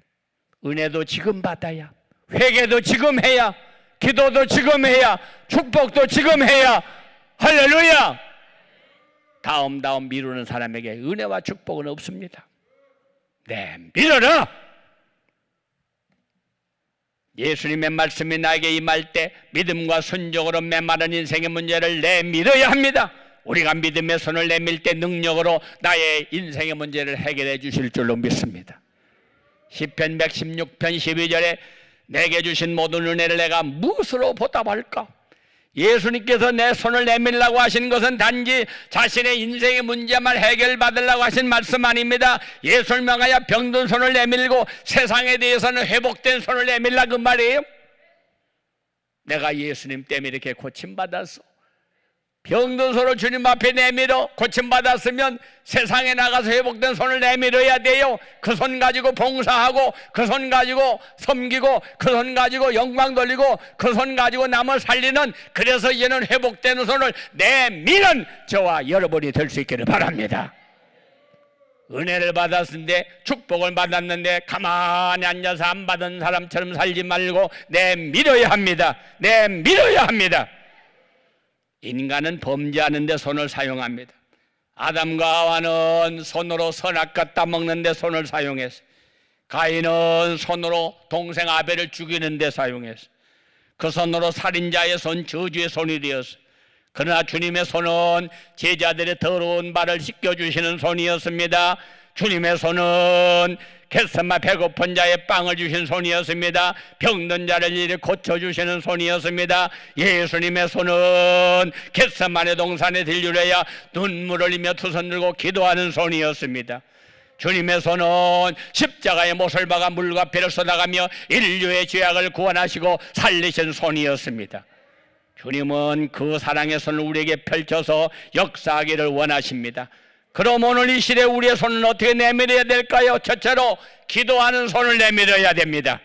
은혜도 지금 받아야, 회개도 지금 해야, 기도도 지금 해야, 축복도 지금 해야. 할렐루야. 다음 미루는 사람에게 은혜와 축복은 없습니다. 네, 밀어라. 예수님의 말씀이 나에게 임할 때 믿음과 순종으로 메마른 인생의 문제를 내밀어야 합니다. 우리가 믿음의 손을 내밀 때 능력으로 나의 인생의 문제를 해결해 주실 줄로 믿습니다. 시편 116편 12절에 내게 주신 모든 은혜를 내가 무엇으로 보답할까? 예수님께서 내 손을 내밀라고 하신 것은 단지 자신의 인생의 문제만 해결받으려고 하신 말씀 아닙니다. 예수를 명하여 병든 손을 내밀고 세상에 대해서는 회복된 손을 내밀라 그 말이에요. 내가 예수님 때문에 이렇게 고침받았어. 병든 손을 주님 앞에 내밀어 고침받았으면 세상에 나가서 회복된 손을 내밀어야 돼요. 그 손 가지고 봉사하고, 그 손 가지고 섬기고, 그 손 가지고 영광 돌리고, 그 손 가지고 남을 살리는, 그래서 이제는 회복되는 손을 내미는 저와 여러분이 될 수 있기를 바랍니다. 은혜를 받았는데, 축복을 받았는데 가만히 앉아서 안 받은 사람처럼 살지 말고 내밀어야 합니다. 내밀어야 합니다. 인간은 범죄하는 데 손을 사용합니다. 아담과 하와는 손으로 선악과 따먹는 데 손을 사용했어요. 가인은 손으로 동생 아벨을 죽이는 데 사용했어요. 그 손으로 살인자의 손, 저주의 손이 되었어요. 그러나 주님의 손은 제자들의 더러운 발을 씻겨주시는 손이었습니다. 주님의 손은 겟세마 배고픈 자의 빵을 주신 손이었습니다. 병든 자를 이리 고쳐주시는 손이었습니다. 예수님의 손은 겟세마네 동산에 들유래야 눈물을 흘리며 두 손 들고 기도하는 손이었습니다. 주님의 손은 십자가의 못을 박아 물과 피를 쏟아가며 인류의 죄악을 구원하시고 살리신 손이었습니다. 주님은 그 사랑의 손을 우리에게 펼쳐서 역사하기를 원하십니다. 그럼 오늘 이 시대에 우리의 손은 어떻게 내밀어야 될까요? 첫째로 기도하는 손을 내밀어야 됩니다.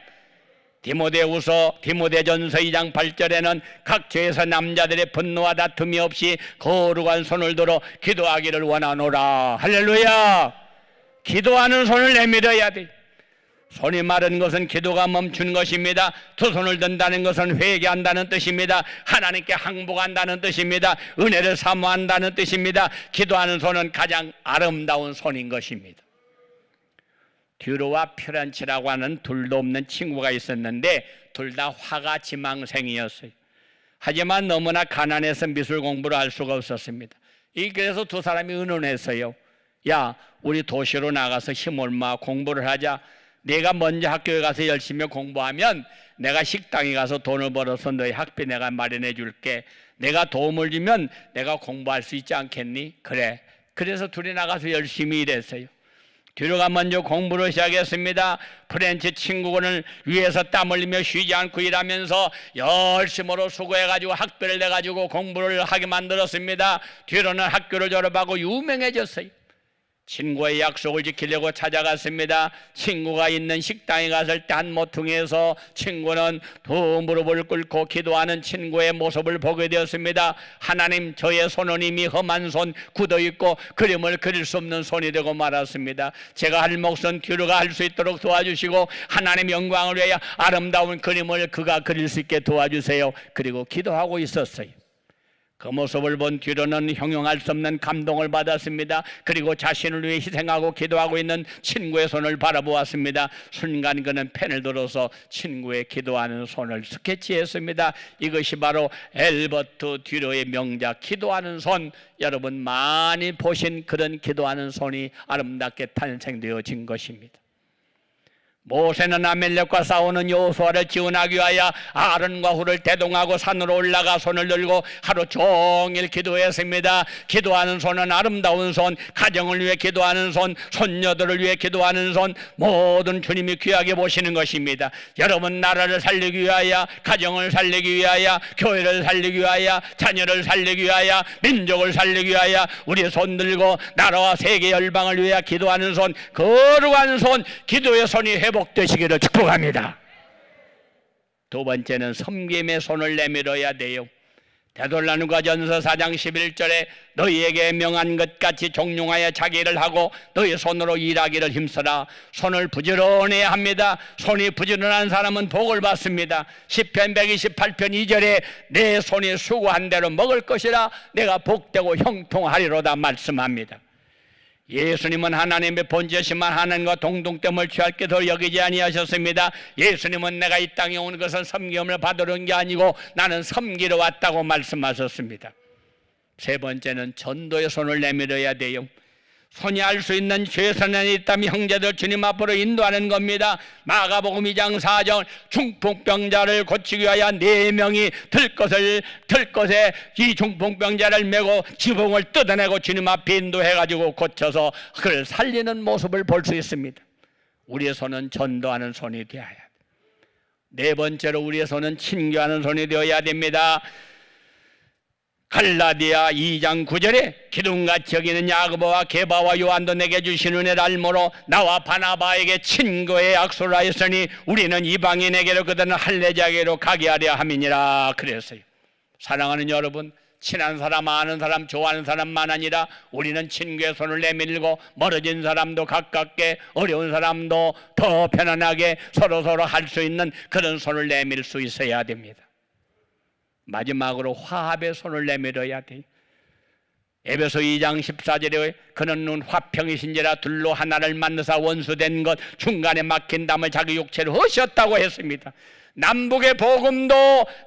디모데전서 2장 8절에는 각처에서 남자들의 분노와 다툼이 없이 거룩한 손을 들어 기도하기를 원하노라. 할렐루야. 기도하는 손을 내밀어야 돼. 손이 마른 것은 기도가 멈춘 것입니다. 두 손을 든다는 것은 회개한다는 뜻입니다. 하나님께 항복한다는 뜻입니다. 은혜를 사모한다는 뜻입니다. 기도하는 손은 가장 아름다운 손인 것입니다. 듀로와 퓨란치라고 하는 둘도 없는 친구가 있었는데 둘 다 화가 지망생이었어요. 하지만 너무나 가난해서 미술 공부를 할 수가 없었습니다. 그래서 두 사람이 의논했어요. 야, 우리 도시로 나가서 힘을 모아 공부를 하자. 내가 먼저 학교에 가서 열심히 공부하면 내가 식당에 가서 돈을 벌어서 너희 학비 내가 마련해 줄게. 내가 도움을 주면 내가 공부할 수 있지 않겠니? 그래. 그래서 둘이 나가서 열심히 일했어요. 듀로가 먼저 공부를 시작했습니다. 프렌치 친구를 위해서 땀 흘리며 쉬지 않고 일하면서 열심으로 수고해가지고 학비를 내가지고 공부를 하게 만들었습니다. 듀로는 학교를 졸업하고 유명해졌어요. 친구의 약속을 지키려고 찾아갔습니다. 친구가 있는 식당에 갔을 때 한 모퉁이에서 친구는 두 무릎을 꿇고 기도하는 친구의 모습을 보게 되었습니다. 하나님, 저의 손은 이미 험한 손, 굳어있고 그림을 그릴 수 없는 손이 되고 말았습니다. 제가 할 몫은 듀로가 할 수 있도록 도와주시고 하나님 영광을 위하여 아름다운 그림을 그가 그릴 수 있게 도와주세요. 그리고 기도하고 있었어요. 그 모습을 본 듀로는 형용할 수 없는 감동을 받았습니다. 그리고 자신을 위해 희생하고 기도하고 있는 친구의 손을 바라보았습니다. 순간 그는 펜을 들어서 친구의 기도하는 손을 스케치했습니다. 이것이 바로 엘버트 듀로의 명작 기도하는 손. 여러분 많이 보신 그런 기도하는 손이 아름답게 탄생되어진 것입니다. 모세는 아멜렉과 싸우는 여호수아를 지원하기 위하여 아론과 훌을 대동하고 산으로 올라가 손을 들고 하루 종일 기도했습니다. 기도하는 손은 아름다운 손, 가정을 위해 기도하는 손, 손녀들을 위해 기도하는 손, 모든 주님이 귀하게 보시는 것입니다. 여러분 나라를 살리기 위하여, 가정을 살리기 위하여, 교회를 살리기 위하여, 자녀를 살리기 위하여, 민족을 살리기 위하여 우리 손 들고 나라와 세계 열방을 위하여 기도하는 손, 거룩한 손, 기도의 손이 회복되시기를 축복합니다. 두 번째는 섬김의 손을 내밀어야 돼요. 데살로니가전서 4장 11절에 너희에게 명한 것 같이 종용하여 자기를 하고 너희 손으로 일하기를 힘쓰라. 손을 부지런해야 합니다. 손이 부지런한 사람은 복을 받습니다. 시편 128편 2절에 내 손이 수고한 대로 먹을 것이라 내가 복되고 형통하리로다 말씀합니다. 예수님은 하나님의 본체시만 하나님과 동등됨을 취할 더 여기지 아니하셨습니다. 예수님은 내가 이 땅에 온 것은 섬김을 받으러 온 게 아니고 나는 섬기러 왔다고 말씀하셨습니다. 세 번째는 전도의 손을 내밀어야 돼요. 손이 할 수 있는 최선이 있다면 형제들 주님 앞으로 인도하는 겁니다. 마가복음 2장 4절 중풍병자를 고치기 위하여 4명이 들것에 이 중풍병자를 메고 지붕을 뜯어내고 주님 앞에 인도해가지고 고쳐서 그를 살리는 모습을 볼 수 있습니다. 우리의 손은 전도하는 손이 되어야 합니다. 네 번째로 우리의 손은 친교하는 손이 되어야 됩니다. 갈라디아 2장 9절에 기둥같이 여기는 야고보와 게바와 요한도 내게 주신 은혜를 알므로 나와 바나바에게 친구의 약속을 하였으니 우리는 이방인에게로 그들은 할례자에게로 가게 하려 함이니라 그랬어요. 사랑하는 여러분, 친한 사람, 아는 사람, 좋아하는 사람만 아니라 우리는 친구의 손을 내밀고 멀어진 사람도 가깝게, 어려운 사람도 더 편안하게 서로 할 수 있는 그런 손을 내밀 수 있어야 됩니다. 마지막으로 화합의 손을 내밀어야 돼요. 에베소 2장 14절에 그는 눈 화평이신지라 둘로 하나를 만드사 원수된 것 중간에 막힌 담을 자기 육체로 허셨다고 했습니다. 남북의 복음도,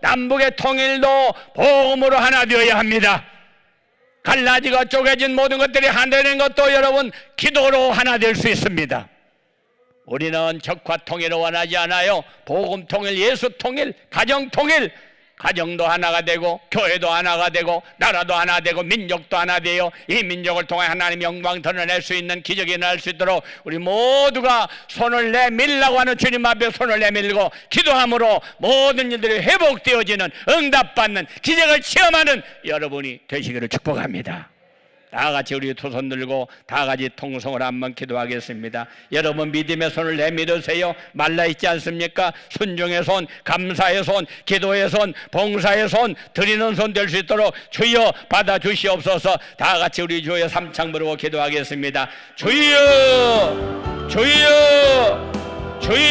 남북의 통일도 복음으로 하나 되어야 합니다. 갈라지가 쪼개진 모든 것들이 하나 되는 것도 여러분 기도로 하나 될 수 있습니다. 우리는 적화 통일을 원하지 않아요. 복음 통일, 예수 통일, 가정 통일, 가정도 하나가 되고 교회도 하나가 되고 나라도 하나 되고 민족도 하나 되어 이 민족을 통해 하나님의 영광 드러낼 수 있는 기적이 날 수 있도록 우리 모두가 손을 내밀라고 하는 주님 앞에 손을 내밀고 기도함으로 모든 일들이 회복되어지는, 응답받는, 기적을 체험하는 여러분이 되시기를 축복합니다. 다 같이 우리 두 손 들고 다 같이 통성을 한번 기도하겠습니다. 여러분 믿음의 손을 내밀으세요. 말라있지 않습니까? 순종의 손, 감사의 손, 기도의 손, 봉사의 손, 드리는 손 될 수 있도록 주여 받아주시옵소서. 다 같이 우리 주여 삼창 부르고 기도하겠습니다. 주여, 주여, 주여.